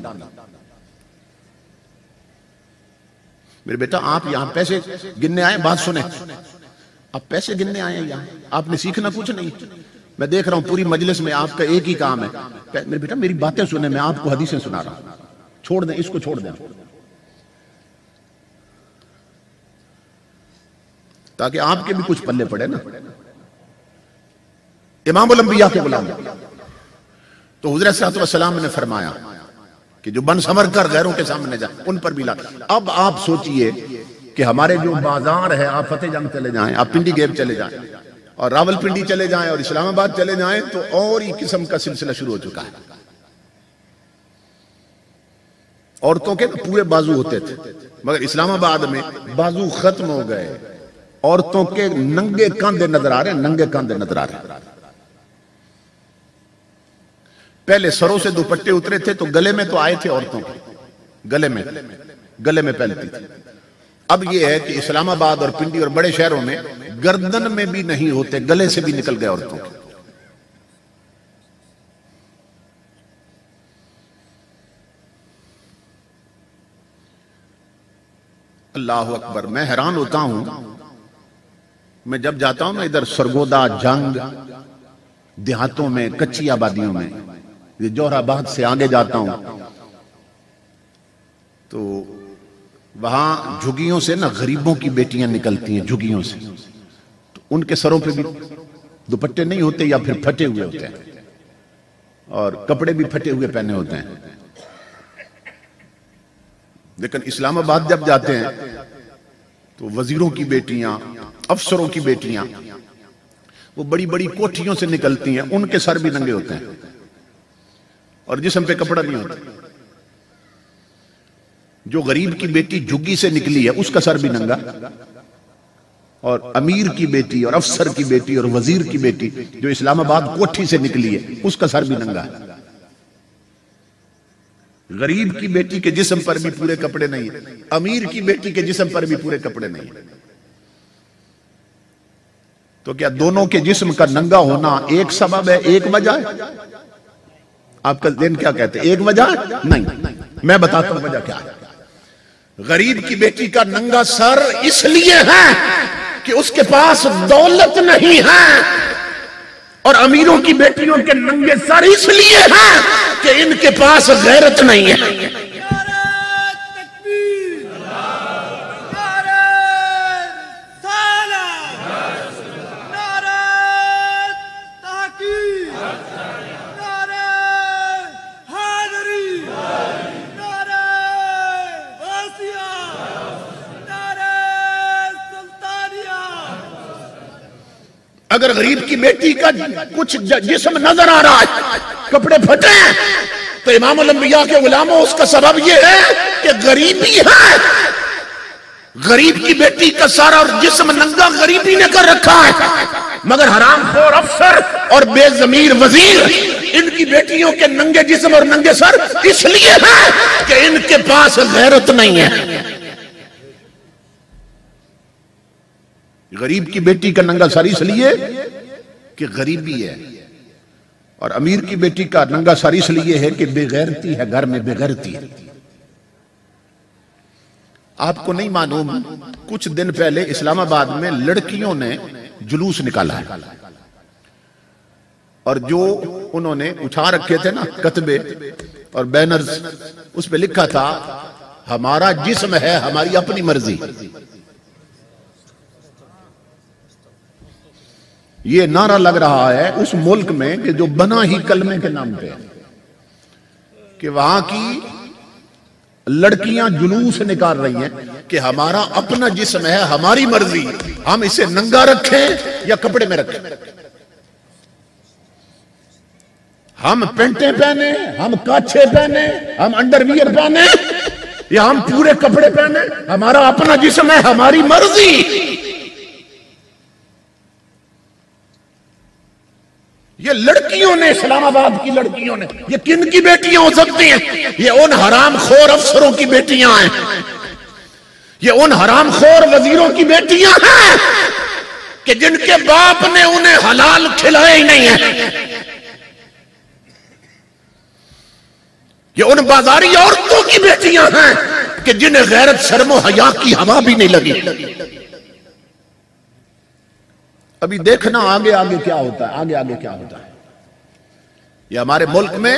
मेरे बेटा आप यहां पैसे गिनने आए, बात सुने, आप पैसे गिनने आए यहां, आपने सीखना कुछ नहीं। मैं देख रहा हूं पूरी मजलिस में आपका एक ही काम है, मेरे बेटा मेरी बातें सुने, मैं आपको हदीसें सुना रहा हूं, छोड़ दें इसको, छोड़ दें, ताकि आपके भी कुछ पल्ले पड़े ना। इमामुल अंबिया के गुलाम तो हुज़ूर सल्लल्लाहु अलैहि वसल्लम ने फरमाया कि जो बन समर कर गैरों के सामने जाए उन पर भी ला। अब आप सोचिए कि हमारे जो बाजार है, आप फतेहजंग चले जाएं, आप पिंडी गेट चले जाएं और रावलपिंडी चले जाएं और इस्लामाबाद चले जाएं तो और ही किस्म का सिलसिला शुरू हो चुका है। औरतों के पूरे बाजू होते थे, मगर इस्लामाबाद में बाजू खत्म हो गए, औरतों के नंगे कंधे नजर आ रहे हैं, नंगे कंधे नजर आ रहे हैं। पहले सरों से दुपट्टे उतरे थे तो गले में तो आए थे औरतों के, गले में पहनती थी। अब यह है कि इस्लामाबाद और पिंडी और बड़े शहरों में गर्दन में भी नहीं होते, गले से भी निकल गए औरतों के। अल्लाह अकबर। मैं हैरान होता हूं, मैं जब जाता हूं ना इधर सरगोदा, जंग, देहातों में, कच्ची आबादियों में, ये जोहराबाद से आगे जाता हूं तो वहां झुग्गियों से ना गरीबों की बेटियां निकलती हैं, झुग्गियों से, तो उनके सरों पे भी दुपट्टे नहीं होते या फिर फटे हुए होते हैं और कपड़े भी फटे हुए पहने होते हैं। लेकिन इस्लामाबाद जब जाते हैं तो वजीरों की बेटियां, अफसरों की बेटियां वो बड़ी बड़ी कोठियों से निकलती हैं, उनके सर भी नंगे होते हैं और जिस्म पे कपड़ा नहीं होता। जो गरीब की बेटी झुग्गी से निकली है उसका सर भी नंगा, और अमीर की बेटी और अफसर की बेटी और वजीर की बेटी जो इस्लामाबाद कोठी से निकली है उसका सर भी नंगा है। गरीब की बेटी के जिस्म पर भी पूरे कपड़े नहीं है, अमीर की बेटी के जिस्म पर भी पूरे कपड़े नहीं है। तो क्या दोनों के जिस्म का नंगा होना एक सबब है, एक वजह है? आपका दिन क्या कहते हैं, एक वजह? नहीं, मैं बताता हूं वजह क्या है। गरीब की बेटी का नंगा सर इसलिए है कि उसके पास दौलत नहीं है, और अमीरों की बेटियों के नंगे सर इसलिए है कि इनके पास गैरत नहीं है। अगर गरीब की बेटी का कुछ जिस्म नजर आ रहा है, कपड़े फटे हैं, तो इमामुल अंबिया के गुलामों उसका सबब यह है कि गरीबी है। गरीब की बेटी का सारा जिस्म नंगा गरीबी ने कर रखा है, मगर हरामखोर अफसर और बेजमीर वजीर इनकी बेटियों के नंगे जिस्म और नंगे सर इसलिए है कि इनके पास गैरत नहीं है। गरीब की बेटी का नंगा सर इसलिए कि गरीबी है, और अमीर की बेटी का नंगा सर इसलिए है कि बेगैरती है, घर में बेगैरती है। आपको नहीं मालूम, कुछ दिन पहले इस्लामाबाद में लड़कियों ने जुलूस निकाला है, और जो उन्होंने उठा रखे थे ना कतबे और बैनर्स, उस पे लिखा था हमारा जिस्म है हमारी अपनी मर्जी। ये नारा लग रहा है उस मुल्क में कि जो बना ही कलमे के नाम पे है, कि वहां की लड़कियां जुलूस निकाल रही हैं कि हमारा अपना जिस्म है, हमारी मर्जी, हम इसे नंगा रखें या कपड़े में रखें, हम पेंटें पहने, हम काछे पहने, हम अंडरवियर पहने या हम पूरे कपड़े पहने, हमारा अपना जिस्म है, हमारी मर्जी। ये लड़कियों ने, इस्लामाबाद की लड़कियों ने, ये किन की बेटियां हो सकती हैं? ये उन हरामखोर अफसरों की बेटियां हैं, ये उन हरामखोर वजीरों की बेटियां हैं कि जिनके बाप ने उन्हें हलाल खिलाया ही नहीं है, ये उन बाजारी औरतों की बेटियां हैं कि जिन्हें गैरत शर्मो हया की हवा भी नहीं लगी। अभी देखना आगे आगे क्या होता है, आगे आगे क्या होता है। ये हमारे मुल्क में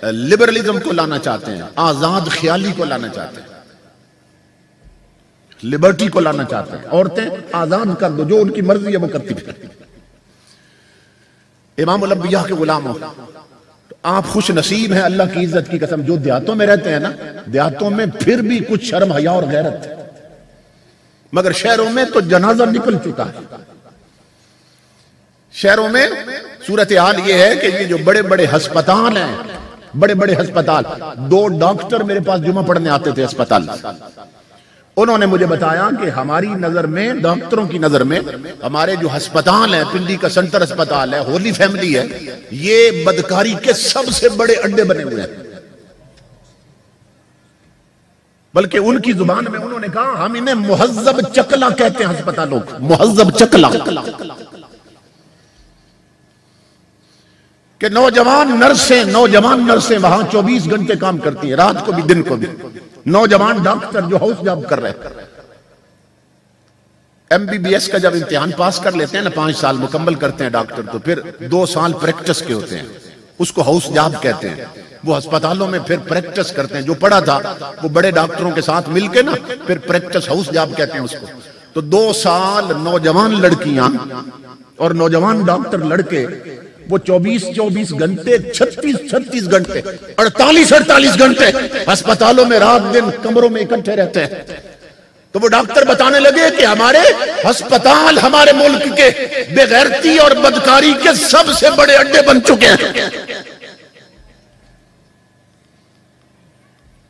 लिबरलिज्म को लाना चाहते हैं, आजाद ख्याली को लाना चाहते हैं, लिबर्टी को लाना चाहते हैं। औरतें आजाद कर दो, जो उनकी मर्जी है वो करती फिर। इमामुल अंबिया के गुलाम हो तो आप खुश नसीब हैं, अल्लाह की इज्जत की कसम। जो देहातों में रहते हैं ना, देहातों में फिर भी कुछ शर्म हया और गैरत है, मगर शहरों में तो जनाजा निकल चुका है। शहरों में सूरत हाल ये है कि ये जो बड़े बड़े अस्पताल हैं, बड़े बड़े अस्पताल, 2 डॉक्टर मेरे पास जुमा पढ़ने आते थे अस्पताल। उन्होंने मुझे बताया कि हमारी नजर में, डॉक्टरों की नजर में, हमारे जो अस्पताल है, पिंडी का सेंटर अस्पताल है, होली फैमिली है, ये बदकारी के सबसे बड़े अड्डे बने हुए हैं। बल्कि उनकी जुबान में उन्होंने कहा हम इन्हें मुहज्जब चकला कहते हैं अस्पतालों को, मुहज्जब चकला। कि नौजवान नर्सें वहां 24 घंटे काम करती हैं, रात को भी दिन को भी। नौजवान डॉक्टर जो हाउस जॉब कर रहे हैं, MBBS का जब इम्तिहान पास कर लेते हैं ना, 5 साल मुकम्मल करते हैं डॉक्टर, तो फिर 2 साल प्रैक्टिस के होते हैं, उसको हाउस जॉब कहते हैं। वो अस्पतालों में फिर प्रैक्टिस करते हैं, जो पढ़ा था वो बड़े डॉक्टरों के साथ मिलके ना फिर प्रैक्टिस हाउस जॉब कहते हैं उसको। तो 2 साल नौजवान लड़कियां और नौजवान डॉक्टर लड़के वो 24 घंटे, 36 घंटे, 48 घंटे अस्पतालों में रात दिन कमरों में इकट्ठे रहते हैं। तो वो डॉक्टर बताने लगे कि हमारे अस्पताल हमारे मुल्क के बेगैरती और बदकारी के सबसे बड़े अड्डे बन चुके हैं।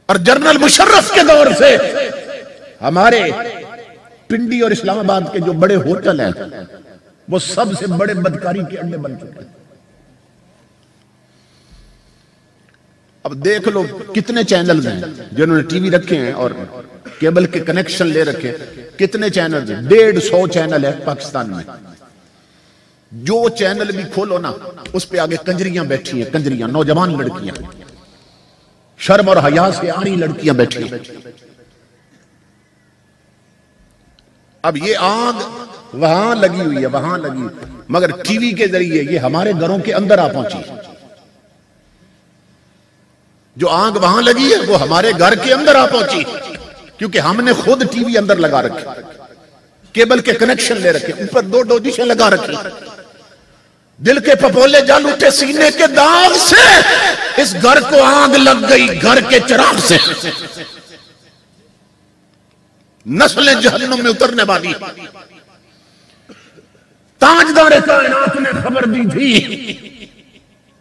और जनरल मुशर्रफ के दौर से हमारे पिंडी और इस्लामाबाद के जो बड़े होटल हैं वो सबसे बड़े बदकारी के अड्डे बन चुके हैं। अब देख लो कितने चैनल्स हैं जिन्होंने टीवी रखे हैं और केबल के कनेक्शन ले रखे हैं, कितने चैनल हैं, 150 चैनल है पाकिस्तान में। जो चैनल भी खोलो ना उस पे आगे कंजरियां बैठी हैं, कंजरियां, नौजवान लड़कियां, शर्म और हया से आनी लड़कियां बैठी हैं। अब ये आग वहां लगी हुई है, वहां लगी, मगर टीवी के जरिए ये हमारे घरों के अंदर आ पहुंची। जो आग वहां लगी है वो हमारे घर के अंदर आ पहुंची, क्योंकि हमने खुद टीवी अंदर लगा रखे, केबल के कनेक्शन ले रखे, ऊपर 2 डिशें लगा रखी। दिल के पपोले जल उठे सीने के दाग से, इस घर को आग लग गई घर के चिराग से। नस्लें जहन्नुम में उतरने वाली। ताजदार कायनात ने खबर दी थी,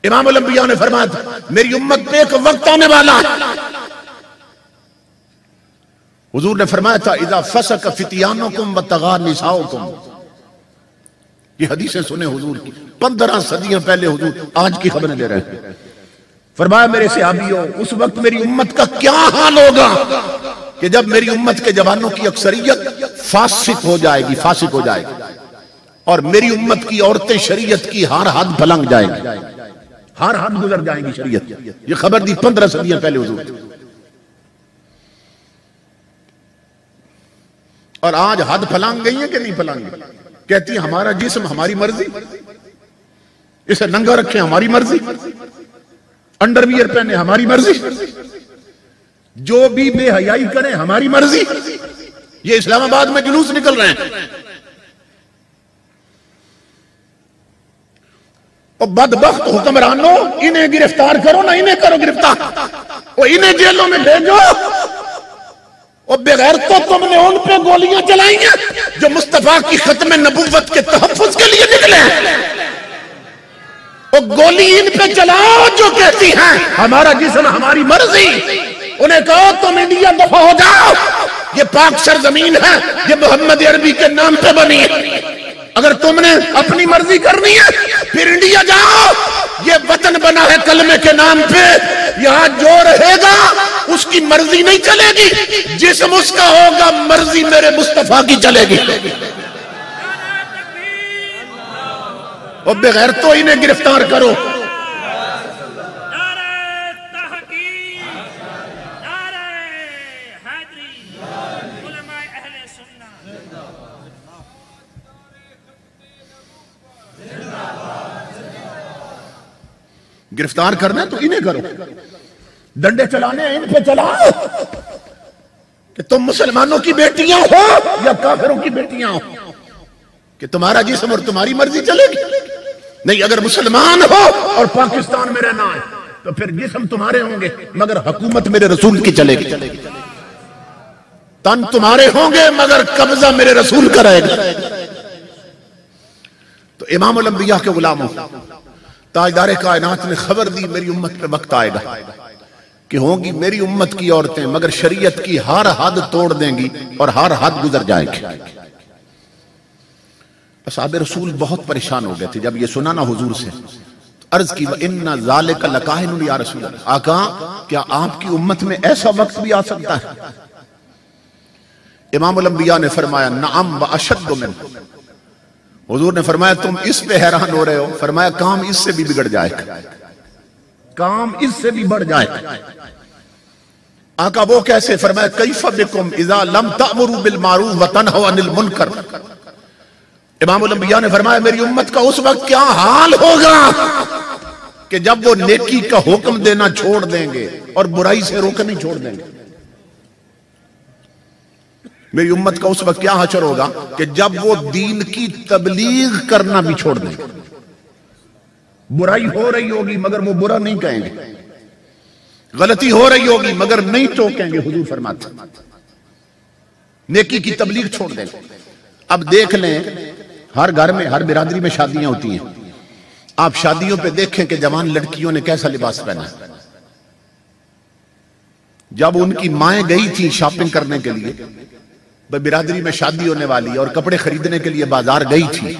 इमामुल अंबिया ने फरमाया था मेरी उम्मत पे एक वक्त आने वाला है। हुजूर ने फरमाया था इज़ा फसक फितियानुकुम व तगा निसाउकुम। ये हदीसें सुने हुजूर की 15 सदियां पहले, हुजूर आज की खबरें दे रहे हैं। फरमाया मेरे सहाबियों उस वक्त मेरी उम्मत का क्या हाल होगा कि जब मेरी उम्मत के जवानों की अक्सरियत फासिक हो जाएगी, फासिक हो जाएगी, और मेरी उम्मत की औरतें शरीयत की हर हद फलंग जाएंगी, हर हद गुजर जाएंगी शरीयत। ये खबर दी 15 सदियां पहले हुजूर। और आज हद फलांग गई है कि नहीं फलांग? कहती है हमारा जिस्म हमारी मर्जी, इसे नंगा रखें हमारी मर्जी, अंडरवियर पहने हमारी मर्जी, जो भी बेहयाई करें हमारी मर्जी। ये इस्लामाबाद में जुलूस निकल रहे हैं। और बदबख्त हुक्मरानों, इन्हें गिरफ्तार करो ना इन्हें करो गिरफ्तार, और इन्हें जेलों में भेजो। और बगैर तो तुमने उन पे गोलियां चलाई हैं जो मुस्तफा की खत्म नबुव्वत के तहफ्फुज के लिए निकले हैं। और गोली इन पे चलाओ जो कहती हैं हमारा जिस्म हमारी मर्जी। उन्हें कहो तुम इंडिया दफा हो जाओ, ये पाक सरजमीन है, ये मोहम्मद अरबी के नाम पे बनी है। अगर तुमने अपनी मर्जी करनी है फिर इंडिया जाओ, ये वतन बना है कलमे के नाम पे। यहां जो रहेगा उसकी मर्जी नहीं चलेगी, जिस्म उसका होगा, मर्जी मेरे मुस्तफा की चलेगी। और बगैर तो इन्हें गिरफ्तार करो। गिरफ्तार करना है तो इन्हें करो, डंडे चलाने हैं इन पे चलाओ कि तुम मुसलमानों की बेटियां हो या काफिरों की बेटियां हो, कि तुम्हारा जिस्म और तुम्हारी मर्जी चलेगी। नहीं, अगर मुसलमान हो और पाकिस्तान में रहना है तो फिर जिस्म तुम्हारे होंगे मगर हुकूमत मेरे रसूल की चलेगी, तन तुम्हारे होंगे मगर कब्जा मेरे रसूल का रहेगा। तो इमामुल अंबिया के गुलामों, ताजदार कायनात ने खबर दी मेरी उम्मत पे वक्त आएगा कि होंगी मेरी उम्मत की औरतें मगर शरीयत की हर हद तोड़ देंगी और हर हद गुजर जाएंगी। असहाबे रसूल बहुत परेशान हो गए थे जब ये सुना ना हुजूर से। अर्ज की इन्ना ज़ालिका लकाहिनुन या रसूल अल्लाह, आका क्या आपकी उम्मत में ऐसा वक्त भी आ सकता है? इमामुल अंबिया ने फरमाया नअम व अशद्दु मिन। हुजूर ने फरमाया तुम इस पे हैरान हो रहे हो, फरमाया काम इससे भी बिगड़ जाएगा, काम इससे भी बढ़ जाएगा। आका वो कैसे? फरमाया कैफ बिकुम इज़ा लम तअमुरु बिल मारूफ व तनहू अनिल मुनकर। इमामुल अंबिया ने फरमाया मेरी उम्मत का उस वक्त क्या हाल होगा कि जब वो नेकी का हुक्म देना छोड़ देंगे और बुराई से रोकना नहीं छोड़ देंगे। मेरी उम्मत का उस वक्त क्या हशर होगा कि जब वो दीन की तबलीग करना भी छोड़ देंगे। बुराई हो रही होगी मगर वो बुरा नहीं कहेंगे, गलती हो रही होगी मगर नहीं टोकेंगे। हुजूर फरमाते नेकी की तबलीग छोड़ देंगे। अब देख लें हर घर में हर बिरादरी में शादियां होती हैं, आप शादियों पे देखें कि जवान लड़कियों ने कैसा लिबास पहना है। जब उनकी माएं गई थी शॉपिंग करने के लिए, बिरादरी में शादी होने वाली और कपड़े खरीदने के लिए बाजार गई थी,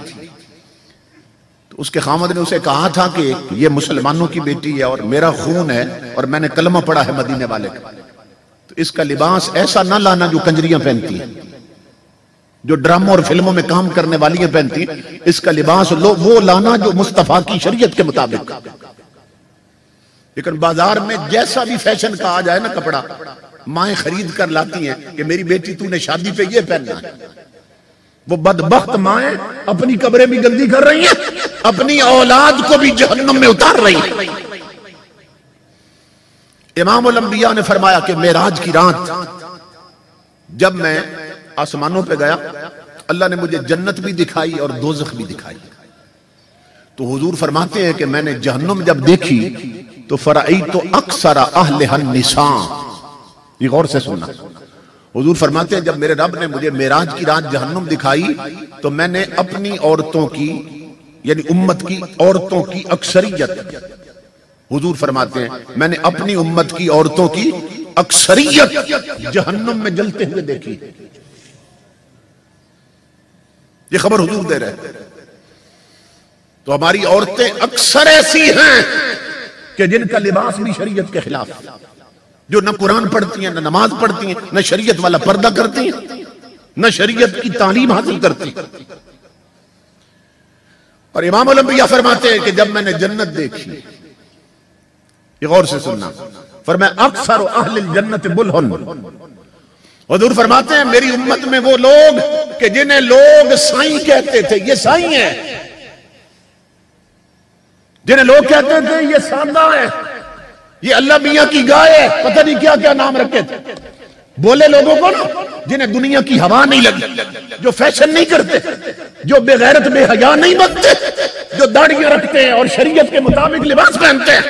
तो उसके खामद ने उसे कहा था कि ये मुसलमानों की बेटी है और मेरा खून है और मैंने कलमा पढ़ा है मदीने वाले का, तो इसका लिबास ऐसा ना लाना जो कंजरियां पहनती हैं, जो ड्रामों और फिल्मों में काम करने वाली पहनती हैं। इसका लिबास वो लाना जो मुस्तफा की शरीयत के मुताबिक। लेकिन बाजार में जैसा भी फैशन का आ जाए ना कपड़ा, माएं खरीद कर लाती हैं कि मेरी बेटी तूने शादी पे ये पहनना है। वो बदबख्त माएं अपनी कब्रें भी गंदी कर रही हैं, अपनी औलाद को भी जहन्नम में उतार रही हैं। इमामुल अंबिया ने फरमाया कि मेराज की रात जब मैं आसमानों पे गया, अल्लाह ने मुझे जन्नत भी दिखाई और दोज़ख भी दिखाई। तो हुजूर फरमाते हैं कि मैंने जहन्नम जब देखी तो फरअयतु अक्सर अहलिहन निसा। ये गौर से सुनना। हुजूर फरमाते हैं जब मेरे रब ने मुझे मेराज की रात जहन्नुम दिखाई तो मैंने अपनी औरतों की यानी उम्मत की औरतों की अक्सरियत, हुजूर फरमाते हैं मैंने अपनी उम्मत की औरतों की अक्सरियत जहन्नुम में जलते हुए देखी। ये खबर हुजूर दे रहे हैं। तो हमारी औरतें अक्सर ऐसी हैं कि जिनका लिबास भी शरीयत के खिलाफ, जो न कुरान पढ़ती हैं, न नमाज पढ़ती हैं, न शरीयत वाला पर्दा करती हैं, न शरीयत की तालीम हासिल करती हैं। और इमामुल अंबिया फरमाते हैं कि जब मैंने जन्नत देखी, ये गौर से सुनना, फरमाया अक्सर अहलिल जन्नत बुलहुन। हुजूर फरमाते हैं मेरी उम्मत में वो लोग कि जिन्हें लोग साईं कहते थे, ये साईं है, जिन्हें लोग कहते थे ये सादा है, ये अल्लाह मियां की गाय है, पता नहीं क्या क्या नाम रखे थे। बोले लोगों को ना जिन्हें दुनिया की हवा नहीं लगी, जो फैशन नहीं करते, जो बेगैरत बेहया नहीं बनते, जो दाढ़ियां रखते हैं और शरीयत के मुताबिक लिबास पहनते हैं,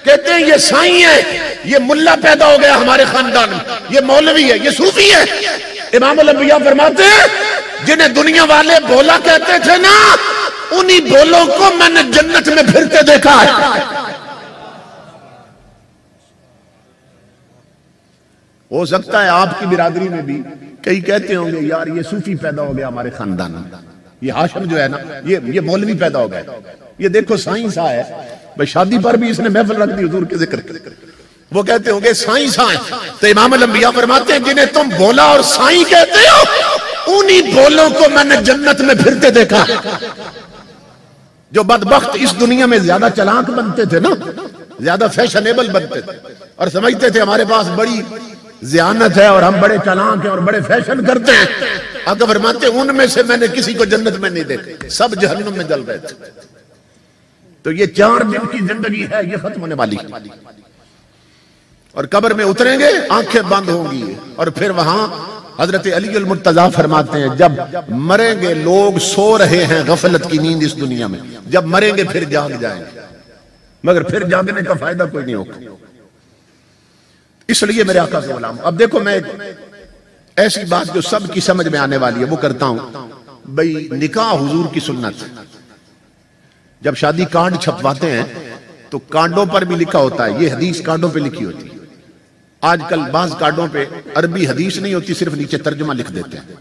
कहते हैं ये साईं है, ये मुल्ला पैदा हो गया हमारे खानदान में, ये मौलवी है, ये सूफी है। इमामुल अंबिया फरमाते हैं जिन्हें दुनिया वाले बोला कहते थे ना, उन्हीं बोलों को मैंने जन्नत में फिरते देखा है। हो सकता है आपकी बिरादरी में भी कई कहते होंगे यार ये सूफी पैदा हो गया हमारे खानदान में, ये हाशिम जो है ना ये मौलवी पैदा हो गया, ये देखो साईं सा है भाई, शादी पर भी इसने महफिल रख दी हुजूर के जिक्र के। वो कहते होंगे साईं सा है। तो इमामुल अंबिया फरमाते हैं जिन्हें तुम बोला और साईं कहते हो, उन्हीं बोलों को मैंने जन्नत में फिरते देखा। जो बदबख्त इस दुनिया में ज्यादा चालाक बनते थे ना, ज्यादा फैशनेबल बनते थे और समझते थे हमारे पास बड़ी ज़ियानत है और हम बड़े चालाक हैं और बड़े फैशन करते हैं, आका फरमाते उनमें से मैंने किसी को जन्नत में नहीं देखा, सब जहन्नुम में जल रहे थे। तो ये 4 दिन की जिंदगी है, ये खत्म होने वाली है और कब्र में उतरेंगे, आंखें बंद होंगी और फिर वहां हजरत अली अल मुर्तजा फरमाते हैं जब मरेंगे, लोग सो रहे हैं गफलत की नींद इस दुनिया में, जब मरेंगे फिर जाग जाएंगे, मगर फिर जागने का फायदा कोई नहीं होगा। इसलिए मेरे आका के गुलाम, अब देखो मैं ऐसी बात जो सबकी समझ में आने वाली है वो करता हूं। भाई निकाह हुजूर की सुन्नत, जब शादी कार्ड छपवाते हैं तो कार्डों पर भी लिखा होता है, ये हदीस कार्डों पे लिखी होती है। आजकल बाज कार्डों पे अरबी हदीस नहीं होती, सिर्फ नीचे तर्जुमा लिख देते हैं।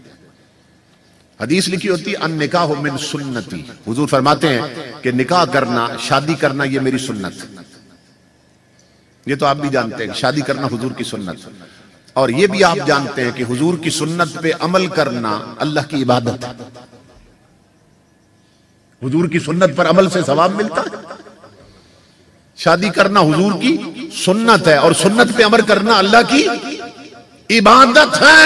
हदीस लिखी होती है अन निकाह मिन सुन्नती, हुजूर फरमाते हैं कि निकाह करना, शादी करना ये मेरी सुन्नत। ये तो आप भी जानते हैं शादी करना हुजूर की सुन्नत, और ये भी आप जानते हैं कि हुजूर की सुन्नत पे अमल करना अल्लाह की इबादत है। हुजूर की सुन्नत पर अमल से सवाब मिलता है। शादी करना हुजूर की सुन्नत है और सुन्नत पे अमल करना अल्लाह की इबादत है।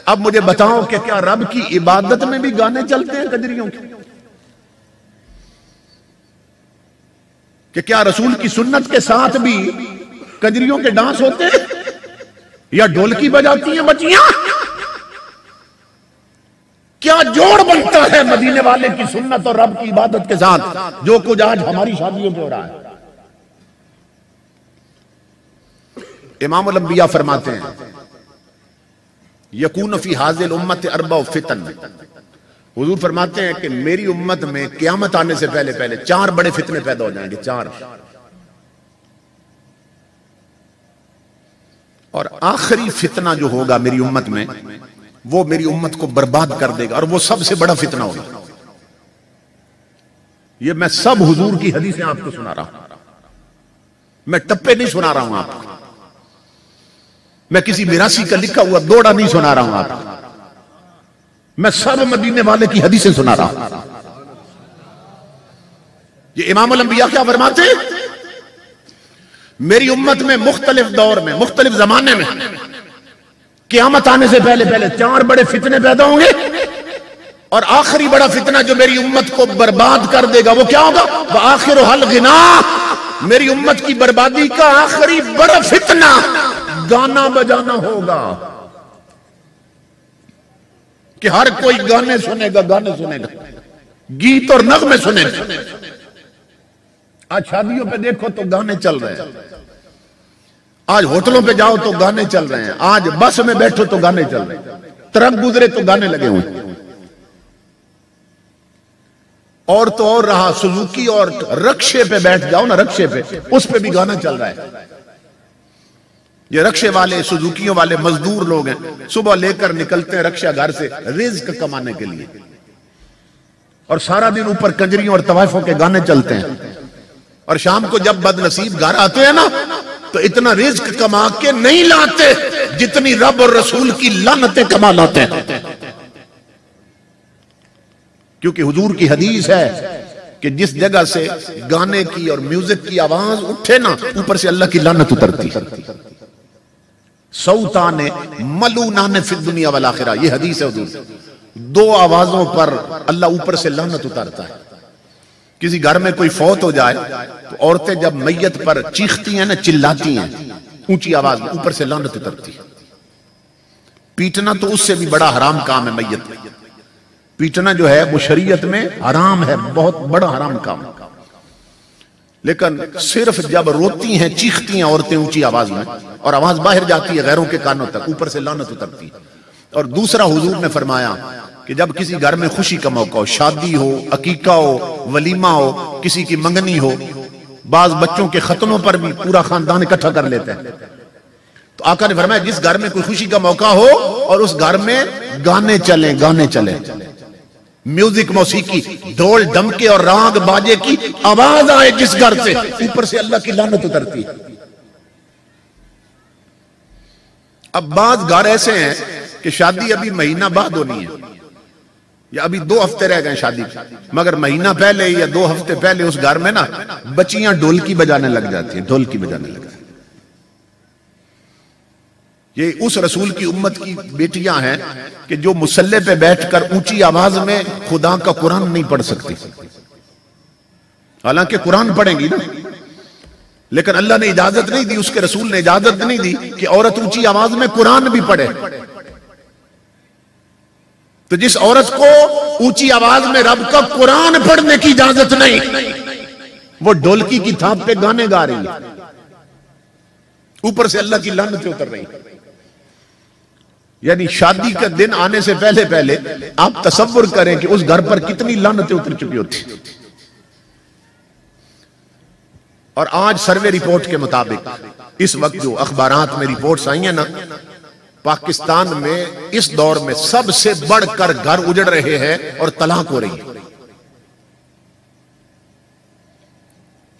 अब मुझे बताओ कि क्या रब की इबादत में भी गाने चलते हैं कजरियों के? कि क्या रसूल की सुन्नत के साथ भी कजरियों के डांस होते हैं या ढोलकी बजाती हैं बच्चियां? क्या जोड़ बनता है मदीने वाले की सुन्नत और रब की इबादत के साथ, जो कुछ आज हमारी शादियों पे हो रहा है। इमाम अल अंबिया फरमाते हैं यकून फी हाजिल उम्मत अरबा फितन, हुजूर फरमाते हैं कि मेरी उम्मत में क़यामत आने से पहले पहले 4 बड़े फितने पैदा हो जाएंगे, 4। और आखिरी फितना जो होगा मेरी उम्मत में, वो मेरी उम्मत को बर्बाद कर देगा और वो सबसे बड़ा फितना होगा। ये मैं सब हुजूर की हदीसें आपको सुना रहा हूं, मैं टप्पे नहीं सुना रहा हूं आपको, मैं किसी मिरासी का लिखा हुआ दोड़ा नहीं सुना रहा हूं आपको, मैं सब मदीने वाले की हदीसें सुना रहा हूं। ये इमाम अल अंबिया क्या फरमाते हैं, मेरी उम्मत में मुख्तलिफ दौर में, मुख्तलिफ जमाने में क़यामत आने से पहले पहले 4 बड़े फितने पैदा होंगे और आखिरी बड़ा फितना जो मेरी उम्मत को बर्बाद कर देगा वो क्या होगा? वह आखिर हल गिना, मेरी उम्मत की बर्बादी का आखिरी बड़ा फितना गाना बजाना होगा कि हर कोई गाने सुनेगा, गाने सुनेगा, गीत और नगमे सुनेगा। आज शादियों पे देखो तो गाने चल रहे हैं, आज होटलों पे जाओ तो गाने चल रहे हैं, आज बस में बैठो तो गाने चल रहे हैं, ट्रक गुजरे तो गाने लगे हुए। और तो और रहा सुजुकी और रक्शे पे बैठ जाओ ना, रक्शे पे, उस पे भी गाना चल रहा है। ये रक्शे वाले, सुजुकियों वाले मजदूर लोग हैं, सुबह लेकर निकलते हैं रक्षा घर से रिज्क कमाने के लिए और सारा दिन ऊपर कंजरियों और तवाइफों के गाने चलते हैं, और शाम को जब बदनसीब घर आते हैं ना तो इतना रिज्क कमा के नहीं लाते जितनी रब और रसूल की लानतें कमा लाते हैं। क्योंकि हुजूर की हदीस है कि जिस जगह से गाने की और म्यूजिक की आवाज उठे ना, ऊपर से अल्लाह की लानत उतरती है। सौताने मलूनाने फिद दुनिया वल आखिरा, ये हदीस है हुजूर। 2 आवाजों पर अल्लाह ऊपर से लानत उतारता है। किसी घर में कोई फौत हो जाए तो औरतें जब मैयत पर चीखती हैं ना, चिल्लाती हैं ऊंची आवाज में, ऊपर से लानत उतरती है। पीटना तो उससे भी बड़ा हराम काम है। मैयत पीटना जो है वो शरीयत में हराम है, बहुत बड़ा हराम काम। लेकिन सिर्फ जब रोती हैं, चीखती हैं औरतें ऊंची आवाज में और आवाज बाहर जाती है गैरों के कानों तक, ऊपर से लानत उतरती है। और दूसरा हुजूर ने फरमाया कि जब किसी घर में खुशी का मौका हो, शादी हो, अकीका हो, वलीमा हो, किसी की मंगनी हो, बाज बच्चों के खतनों पर भी पूरा खानदान इकट्ठा कर लेते हैं, तो आका ने फरमाया जिस घर में कोई खुशी का मौका हो और उस घर में गाने चले, गाने चले, म्यूजिक, मौसीकी, ढोल डमके और राग बाजे की आवाज आए जिस घर से, ऊपर से अल्लाह की लानत उतरती है। अब बाज घर ऐसे हैं कि शादी अभी महीना बाद होनी है, या अभी 2 हफ्ते रह गए शादी, मगर महीना पहले या 2 हफ्ते पहले उस घर में ना बच्चियां ढोलकी बजाने लग जाती हैं, ढोलकी बजाने लग जाती। ये उस रसूल की उम्मत की बेटियां हैं कि जो मुसल्ले पे बैठकर ऊंची आवाज में खुदा का कुरान नहीं पढ़ सकती। हालांकि कुरान पढ़ेंगी ना, लेकिन अल्लाह ने इजाजत नहीं दी, उसके रसूल ने इजाजत नहीं दी कि औरत ऊंची आवाज में कुरान भी पढ़े। तो जिस औरत को ऊंची आवाज में रब का कुरान पढ़ने की इजाजत नहीं, वो ढोलकी की थाप पे गाने गा रही है, ऊपर से अल्लाह की लानतें उतर रही। यानी शादी का दिन आने से पहले पहले आप तसव्वुर करें कि उस घर पर कितनी लानतें उतर चुकी होती। और आज सर्वे रिपोर्ट के मुताबिक इस वक्त जो अखबारात में रिपोर्ट्स आई हैं ना, पाकिस्तान में इस दौर में सबसे बढ़कर घर उजड़ रहे हैं और तलाक हो रही है।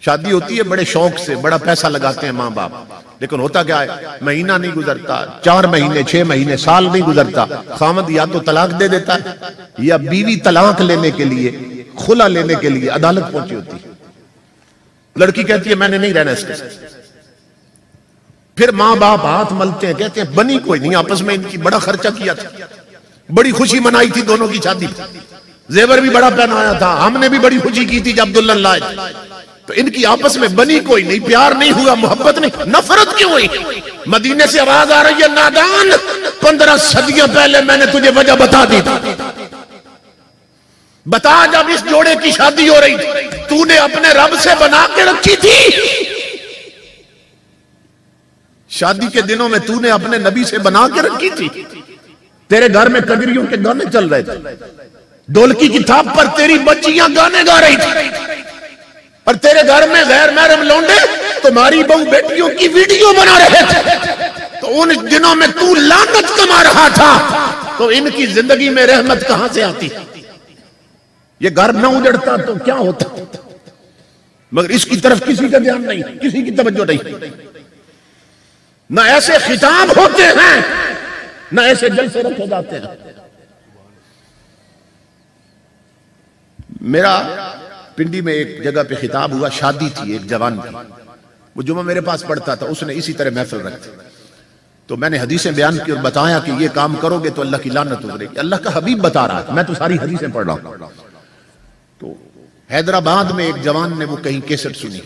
शादी होती है बड़े शौक से, बड़ा पैसा लगाते हैं मां बाप, लेकिन होता क्या है, महीना नहीं गुजरता, 4 महीने 6 महीने साल नहीं गुजरता, खामद या तो तलाक दे देता है या बीवी तलाक लेने के लिए, खुला लेने के लिए अदालत पहुंची होती है। लड़की कहती है मैंने नहीं रहना इसके साथ, फिर मां बाप हाथ मलते हैं, कहते हैं बनी कोई नहीं, आपस में इनकी बड़ा खर्चा किया था, बड़ी खुशी मनाई थी दोनों की शादी, जेवर भी बड़ा पहनाया था, हमने भी बड़ी खुशी की थी जब दुल्हन लाए थे, तो इनकी आपस में बनी कोई नहीं, प्यार नहीं हुआ, मोहब्बत नहीं, नफरत क्यों हुई? मदीने से आवाज आ रही है, नादान 15 सदियां पहले मैंने तुझे वजह बता दी थी, बता जब इस जोड़े की शादी हो रही थी तूने अपने रब से बना के रखी थी, शादी के दिनों में तूने अपने नबी से बना के रखी थी। तेरे घर में कजरियों के गाने चल रहे थे, ढोलकी की थाप पर तेरी बच्चियां गाने गा रही थी, और तेरे घर में गैर महरम लौंडे तुम्हारी बहू बेटियों की वीडियो बना रहे थे। तो उन दिनों में तू लानत कमा रहा था, तो इनकी जिंदगी में रहमत कहां से आती? ये घर न उजड़ता तो क्या होता? मगर इसकी तरफ किसी का ध्यान नहीं, किसी की तवज्जो नहीं। न ऐसे खिताब होते हैं, न ऐसे जलसे रखे जाते हैं। मेरा पिंडी में एक जगह पे खिताब हुआ, शादी थी एक जवान की, वो जुमा मेरे पास पढ़ता था, उसने इसी तरह महफिल रखी, तो मैंने हदीसें बयान की और बताया कि ये काम करोगे तो अल्लाह की लानत उतरेगी। अल्लाह का हबीब बता रहा था, मैं तो सारी हदीसें पढ़ रहा हूं। तो हैदराबाद में एक जवान ने वो कहीं कैसेट सुनी,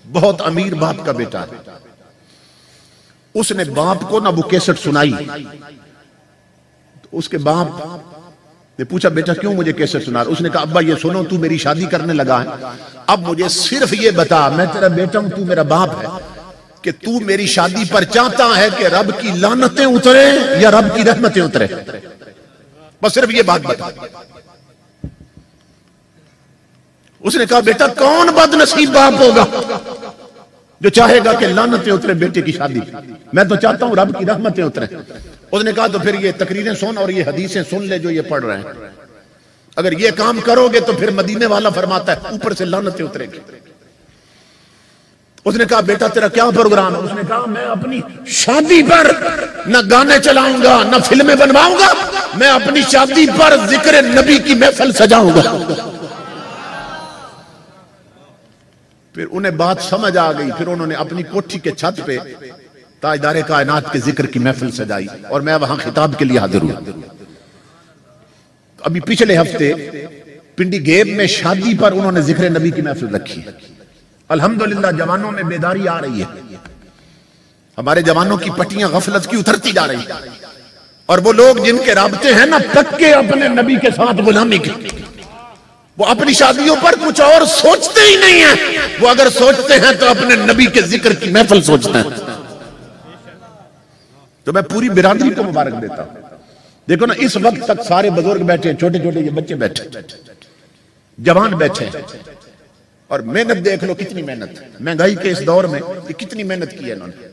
बहुत अमीर बाप का बेटा है, उसने बाप को ना वो कैसेट सुनाई, तो उसके बाप ने पूछा बेटा क्यों मुझे कैसेट सुना? उसने कहा अब्बा ये सुनो, तू मेरी शादी करने लगा है, अब मुझे सिर्फ ये बता, मैं तेरा बेटा हूं, तू मेरा बाप है, कि तू मेरी शादी पर चाहता है कि रब की लानतें उतरे या रब की रहमतें उतरे? बस सिर्फ ये बात बता। उसने कहा बेटा कौन बदनसीब बाप होगा जो चाहेगा कि लानतें उतरे बेटे की शादी? मैं तो चाहता हूं रब की रहमतें उतरे। उसने कहा तो फिर ये तकरीरें सुन और ये हदीसें सुन ले जो ये पढ़ रहे हैं, अगर ये काम करोगे तो फिर मदीने वाला फरमाता है ऊपर से लानतें उतरेगी। उसने कहा बेटा तेरा क्या प्रोग्राम है? उसने कहा मैं अपनी शादी पर न गाने चलाऊंगा न फिल्में बनवाऊंगा, मैं अपनी शादी पर जिक्र नबी की महफिल सजाऊंगा। फिर उन्हें बात समझ आ गई, फिर उन्होंने अपनी कोठी के छत पे ताजदारे कायनात के जिक्र की महफिल सजाई और मैं वहां खिताब के लिए हाजिर हुआ। अभी पिछले हफ्ते पिंडी गेब में शादी पर उन्होंने जिक्र नबी की महफिल रखी। अल्हम्दुलिल्लाह जवानों में बेदारी आ रही है, हमारे जवानों की पट्टियां गफलत की उतरती जा रही है, और वो लोग जिनके राबते हैं ना पक्के अपने नबी के साथ गुलामी के, वो अपनी शादियों पर कुछ और सोचते ही नहीं है। वो अगर सोचते हैं तो अपने नबी के जिक्र की महफिल सोचते हैं। तो मैं पूरी बिरादरी को मुबारक देता हूं। देखो ना इस वक्त तक सारे बुजुर्ग बैठे हैं, छोटे छोटे ये बच्चे बैठे, जवान बैठे हैं, और मेहनत देख लो कितनी मेहनत, महंगाई के इस दौर में ये कितनी मेहनत की है इन्होंने।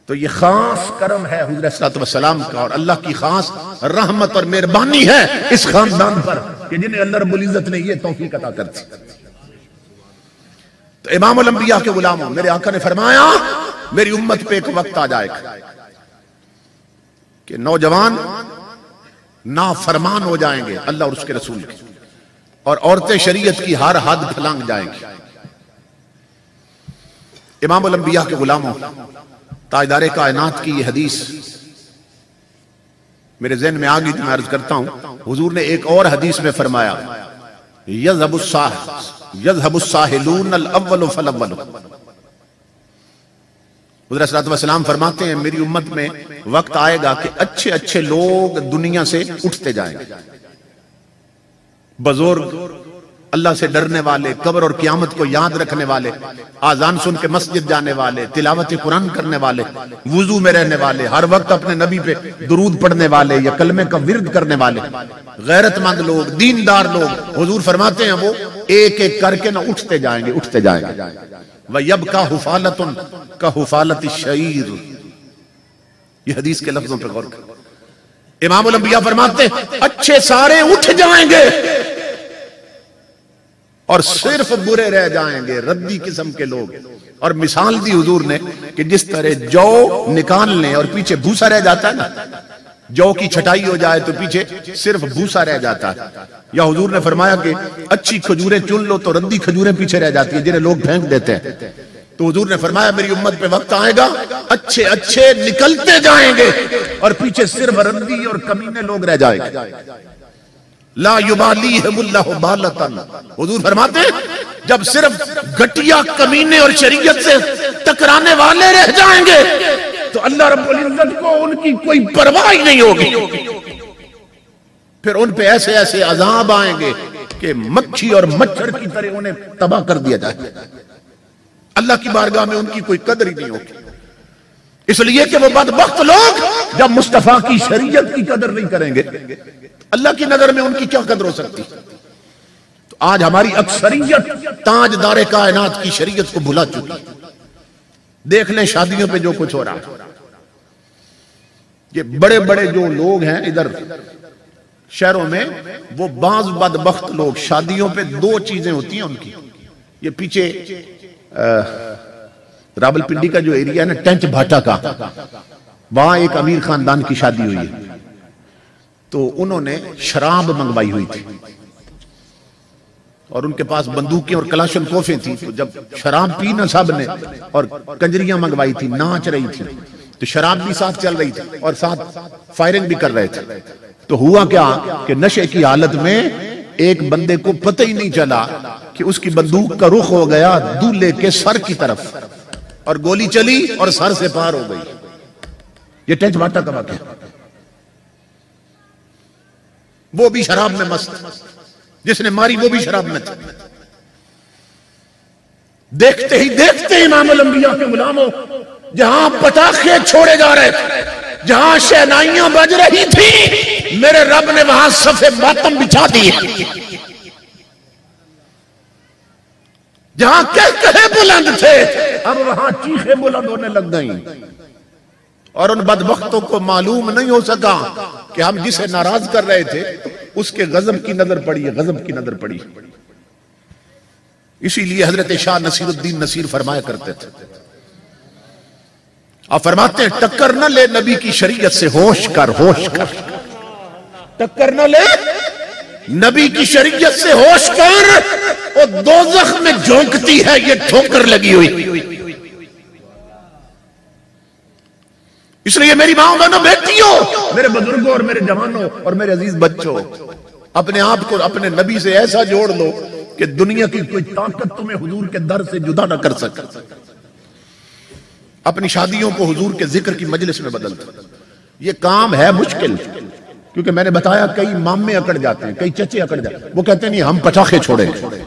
तो ये खास करम है हुज़ूर सल्लल्लाहु अलैहि वसल्लम का, और अल्लाह की खास रहमत और मेहरबानी है इस खानदान पर कि जिन्हें अल्लाह रब्बुल इज्जत ने ये तौफीक अता कर दी। तो इमामुल अंबिया के गुलामों, मेरे आका ने फरमाया मेरी उम्मत पे एक वक्त आ जाएगा कि नौजवान ना फरमान हो जाएंगे अल्लाह और उसके रसूल के, और औरतें शरीयत की हर हद फलांग जाएंगी। इमाम उल अंबिया के गुलामों, ताजदारे कायनात की ये हदीस मेरे ज़हन में आ गई तो मैं अर्ज करता हूं। हुजूर ने एक और हदीस में फरमाया, यज़हबुस्साहिलून अल-अव्वल फल-अव्वल। हुज़ूर सल्लल्लाहु अलैहि वसल्लम फरमाते हैं मेरी उम्मत में वक्त आएगा कि अच्छे अच्छे लोग दुनिया से उठते जाएंगे, बुजुर्ग, अल्लाह से डरने वाले, कब्र और क़यामत को याद रखने वाले, आजान सुन के मस्जिद जाने वाले, तिलावत कुरान करने वाले, वुजू में रहने वाले, हर वक्त अपने नबी पे दुरूद पढ़ने वाले या कलमे का विर्द करने वाले, गैरतमंद लोग, दीनदार लोग। हुजूर फरमाते हैं वो एक एक करके ना उठते जाएंगे, उठते जाएंगे। वयबका हुफालतुन का हुफालति शईर। ये हदीस के लफ्जों पर गौर करो। इमाम उल अंबिया फरमाते अच्छे सारे उठ जाएंगे और सिर्फ बुरे रह जाएंगे, रद्दी किस्म के लोग। और मिसाल दी हुजूर ने कि जिस तरह जौ निकालने और पीछे भूसा रह जाता है ना, जौ की छटाई हो जाए तो पीछे सिर्फ भूसा रह जाता है। या हुजूर ने फरमाया कि अच्छी खजूरें चुन लो तो रद्दी खजूरें पीछे रह जाती है जिन्हें लोग फेंक देते हैं। तो हुजूर ने फरमाया मेरी उम्मत पे वक्त आएगा अच्छे अच्छे निकलते जाएंगे और पीछे सिर्फ रद्दी और कमीने लोग रह जाएंगे। ला युबालीहिमुल्लाहु बालतन। हुजूर फरमाते जब सिर्फ घटिया कमीने और शरीयत से टकराने वाले रह जाएंगे तो अल्लाह रब्बुल इज्जत को उनकी कोई परवाह ही नहीं होगी। फिर उन पे ऐसे ऐसे अजाब आएंगे कि मक्खी और मच्छर की तरह उन्हें तबाह कर दिया जाए। अल्लाह की बारगाह में उनकी कोई कदर ही नहीं होगी, इसलिए कि वो बदबख्त लोग जब मुस्तफा की शरीयत की कदर नहीं करेंगे अल्लाह की नजर में उनकी क्या कदर हो सकती। तो आज हमारी अक्सरियत ताजदारे कायनात की शरीयत को भुला चुकी। देख लें शादियों पे जो कुछ हो रहा है। ये बड़े बड़े जो लोग हैं इधर शहरों में, वो बाज बदबख्त लोग, शादियों पे दो चीजें होती हैं उनकी। ये पीछे रावलपिंडी का जो एरिया है ना, टेंच भाटा का, वहां एक अमीर खानदान की शादी हुई है। तो उन्होंने शराब मंगवाई हुई थी और उनके पास बंदूकें और कलाशन कोफे थी। तो जब शराब पी ना सब ने और कंजरियां मंगवाई थी, नाच रही थी, तो शराब भी साथ चल रही थी और साथ फायरिंग भी कर रहे थे। तो हुआ क्या कि नशे की हालत में एक बंदे को पता ही नहीं चला कि उसकी बंदूक का रुख हो गया दूल्हे के सर की तरफ और गोली चली और सर से पार हो गई। ये टेंच भाटा का वाकया। वो भी शराब में मस्त, जिसने मारी वो भी शराब में था। देखते ही देखते इमाम उल अंबिया के गुलामों, जहां पटाखे छोड़े जा रहे थे, जहां शहनाइयां बज रही थी, मेरे रब ने वहां सफे मातम बिछा दिए। जहां कहे बुलंद थे अब वहां चीखे बुलंद होने लग गई। और उन बदबख्तों को मालूम नहीं हो सका कि हम जिसे नाराज कर रहे थे उसके गजब की नजर पड़ी है, गजब की नजर पड़ी। इसीलिए हजरत शाह नसीरुद्दीन नसीर फरमाया करते थे, आप फरमाते हैं टक्कर न ले नबी की शरीयत से, होश कर, होश कर। टक्कर न ले नबी की शरीयत से, होश कर। वो दोज़ख में झोंकती है ये ठोकर लगी हुई। इसलिए मेरी माओ, बहनों, बेटियों, मेरे बुजुर्गों और मेरे जवानों और मेरे अजीज बच्चों, अपने आप को अपने नबी से ऐसा जोड़ लो कि दुनिया की कोई ताकत तुम्हें हुजूर के दर से जुदा न कर सके। अपनी शादियों को हुजूर के जिक्र की मजलिस में बदल दो। ये काम है मुश्किल, क्योंकि मैंने बताया कई मामे अकड़ जाते हैं, कई चचे अकड़ जाते हैं। वो कहते हैं नहीं हम पटाखे छोड़ेंगे,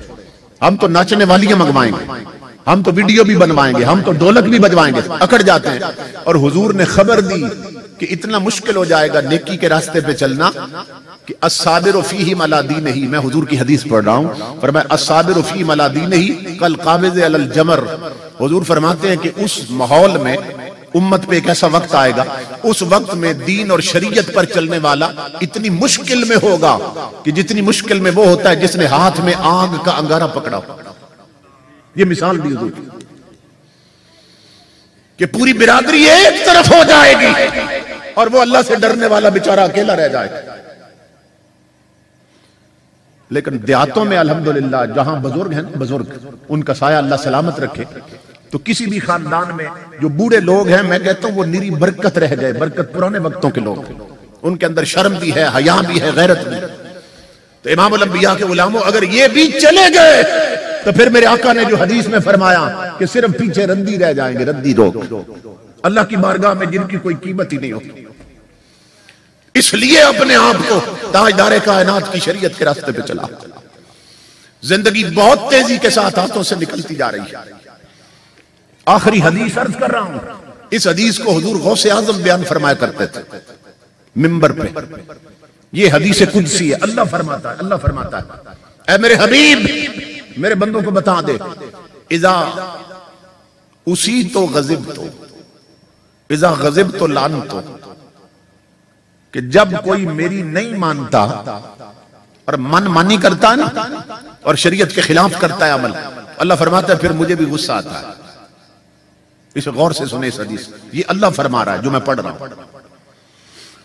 हम तो नाचने वालियां मंगवाएंगे, हम तो वीडियो भी बनवाएंगे, हम तो ढोलक भी बजवाएंगे। अकड़ जाते हैं। और हुजूर ने खबर दी कि इतना मुश्किल हो जाएगा नेकी के रास्ते पे चलना कि अस्साबिरु फीही अला दीनिही। मैं हुजूर की हदीस पढ़ रहा हूं, पर मैं अस्साबिरु फीही अला दीनिही कल काबिज़ अलल जमर। हुजूर फरमाते हैं कि उस माहौल में उम्मत पे एक ऐसा वक्त आएगा, उस वक्त में दीन और शरीयत पर चलने वाला इतनी मुश्किल में होगा कि जितनी मुश्किल में वो होता है जिसने हाथ में आग का अंगारा पकड़ा। ये मिसाल दी हुजूर कि पूरी बिरादरी एक तरफ हो जाएगी और वो अल्लाह से डरने वाला बेचारा अकेला रह जाएगा। लेकिन देहातों में अल्हम्दुलिल्लाह जहां बुजुर्ग हैं, बुजुर्ग उनका साया अल्लाह सलामत रखे, तो किसी भी खानदान में जो बूढ़े लोग हैं, मैं कहता हूं वो निरी बरकत रह गए। बरकत पुराने वक्तों के लोग, उनके अंदर शर्म भी है, हया भी है, गैरत भी। तो इमामुल अंबिया के गुलामों, अगर ये भी चले गए तो फिर मेरे आका ने जो हदीस में फरमाया कि सिर्फ पीछे रद्दी रह जाएंगे, रद्दी लोग अल्लाह की बारगाह में जिनकी कोई कीमत ही नहीं होती। इसलिए अपने आप को ताजदारे कायनात की शरीयत के रास्ते पे चला। जिंदगी बहुत तेजी के साथ हाथों से निकलती जा रही है। आखिरी हदीस अर्ज कर रहा हूं, इस हदीस को हुजूर गौसे आजम बयान फरमाया करते थे मिंबर पे। ये हदीस कुदसी है। अल्लाह फरमाता है, ऐ मेरे हबीब, मेरे बंदों को बता दे, इजा उसी तो गजिब तो, इजा गजिब तो लान तो, कि जब कोई मेरी नहीं मानता और मन मानी करता है ना, और शरीयत के खिलाफ करता है अमल, अल्लाह फरमाता है फिर मुझे भी गुस्सा आता है। इसे गौर से सुने इस हदीस, ये अल्लाह फरमा रहा है जो मैं पढ़ रहा हूं।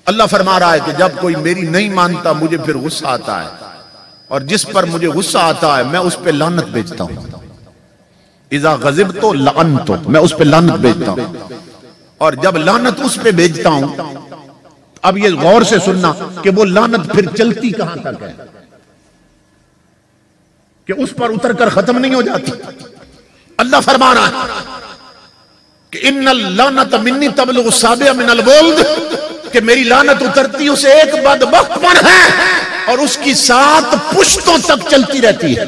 अल्लाह फरमा रहा है कि जब कोई मेरी नहीं मानता मुझे फिर गुस्सा आता है, और जिस पर मुझे गुस्सा आता है मैं उस पर लानत भेजता हूं। इजा गजिब तो लान तो, मैं उस पर लानत भेजता हूं, और जब लानत उस पर भेजता हूं, अब ये गौर से सुनना कि वो लानत फिर चलती कहां तक है, कि उस पर उतरकर खत्म नहीं हो जाती। अल्लाह फरमा रहा है कि इन्नल लानत मिन्नी तबलुगु साबिया मिनल वल्द, कि मेरी लानत उतरती उसे एक बदबख्त पर है और उसकी 7 पुश्तों तक चलती रहती है।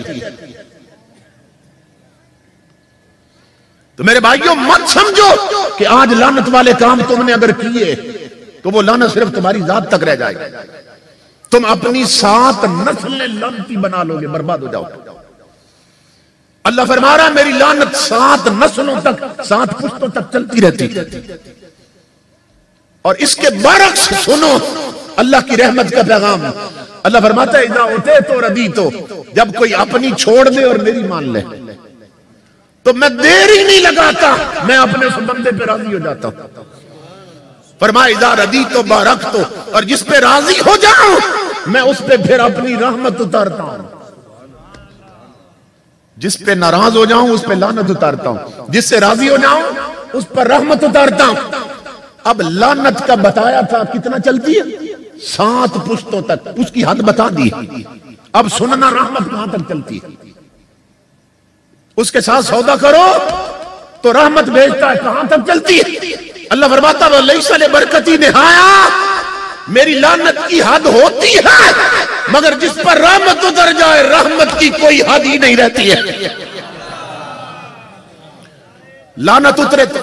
तो मेरे भाइयों, मत समझो कि आज लानत वाले काम तुमने अगर किए तो वो लानत सिर्फ तुम्हारी जात तक रह जाएगी। तुम अपनी 7 नस्लें लानती बना लोगे, बर्बाद हो जाओगे। अल्लाह फरमा रहा है मेरी लानत 7 नस्लों तक, 7 पुश्तों तक चलती रहती है। और इसके बरक्स सुनो अल्लाह की रहमत का पैगाम। अल्लाह फरमाता है इज़ा उते तो रदी तो, जब कोई अपनी छोड़ दे और मेरी मान ले तो मैं देर ही नहीं लगाता, मैं अपने उस बंदे पे राजी हो जाता हूं। फरमाया इज़ा रदी तो बारक तो, और जिस पे राजी हो जाऊं मैं उस पे फिर अपनी रहमत उतारता हूं। जिस पे नाराज हो जाऊं उस पे लानत उतारता हूं, जिससे राजी हो जाऊं उस पर रहमत उतारता हूं। अब लानत का बताया था कितना चलती है, 7 पुश्तों तक, उसकी हद बता दी। अब सुनना रहमत कहां तक चलती है। उसके साथ सौदा करो तो रहमत भेजता है, कहां तक चलती है। अल्लाह फरमाता है लैसा ले बरकती निहाया, मेरी लानत की हद होती है, मगर जिस पर रहमत उतर जाए रहमत की कोई हद ही नहीं रहती है। लानत उतरे तो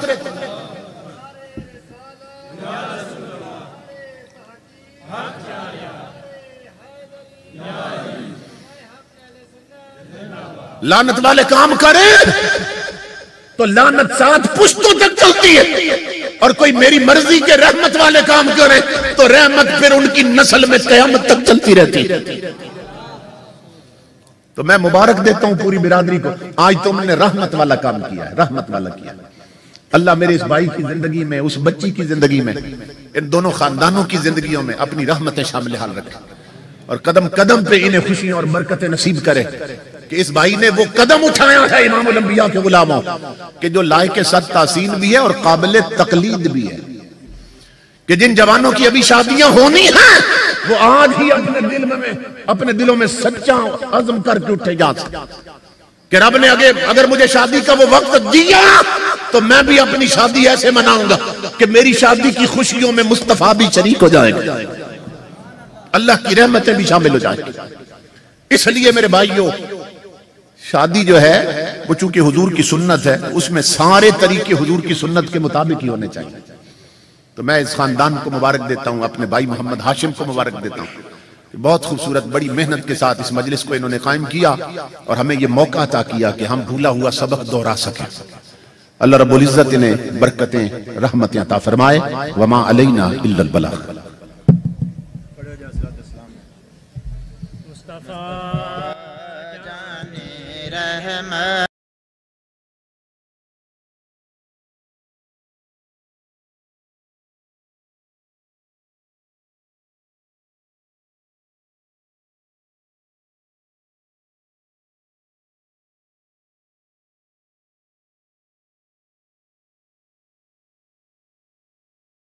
लानत वाले काम करे तो लानत 7 पुश्तों तक चलती है, और कोई मेरी मर्जी के रहमत वाले काम करे तो रहमत फिर उनकी नस्ल में कयामत तक चलती रहती है। तो मैं मुबारक देता हूं पूरी बिरादरी को, आज तुमने रहमत वाला काम किया है, रहमत वाला किया। अल्लाह मेरे इस भाई की जिंदगी में, उस बच्ची की जिंदगी में, इन दोनों खानदानों की जिंदगियों में अपनी रहमतें शामिल हाल रखे, और कदम कदम पे इन्हें खुशियां और बरकतें नसीब करे कि इस भाई ने वो कदम उठाया है इमामुल अंबिया के गुलामों कि जो लायक सद तासीन भी है और काबिल तकलीद भी है, कि जिन जवानों की अभी शादियां होनी हैं वो आज ही अपने दिलों में सच्चा अज़्म करके उठे जा कि रब ने अगर मुझे शादी का वो वक्त दिया तो मैं भी अपनी शादी ऐसे मनाऊंगा कि मेरी शादी की खुशियों में मुस्तफा भी शरीक हो जाएगा, अल्लाह की रहमतें भी शामिल हो जाएंगी। इसलिए मेरे भाइयों, शादी जो है वो चूंकि हुजूर की सुन्नत है, उसमें सारे तरीके हुजूर की सुन्नत के मुताबिक ही होने चाहिए। तो मैं इस खानदान को मुबारक देता हूं, अपने भाई मोहम्मद हाशिम को मुबारक देता हूं, बहुत खूबसूरत बड़ी मेहनत के साथ इस मजलिस को इन्होंने कायम किया और हमें यह मौका अता किया कि हम भूला हुआ सबक दोहरा सके। अल्लाह रब्बुल इज्जत ने बरकतें रहमतें अता फरमाए। वमा अलैना इल्लल बलाग। रहमत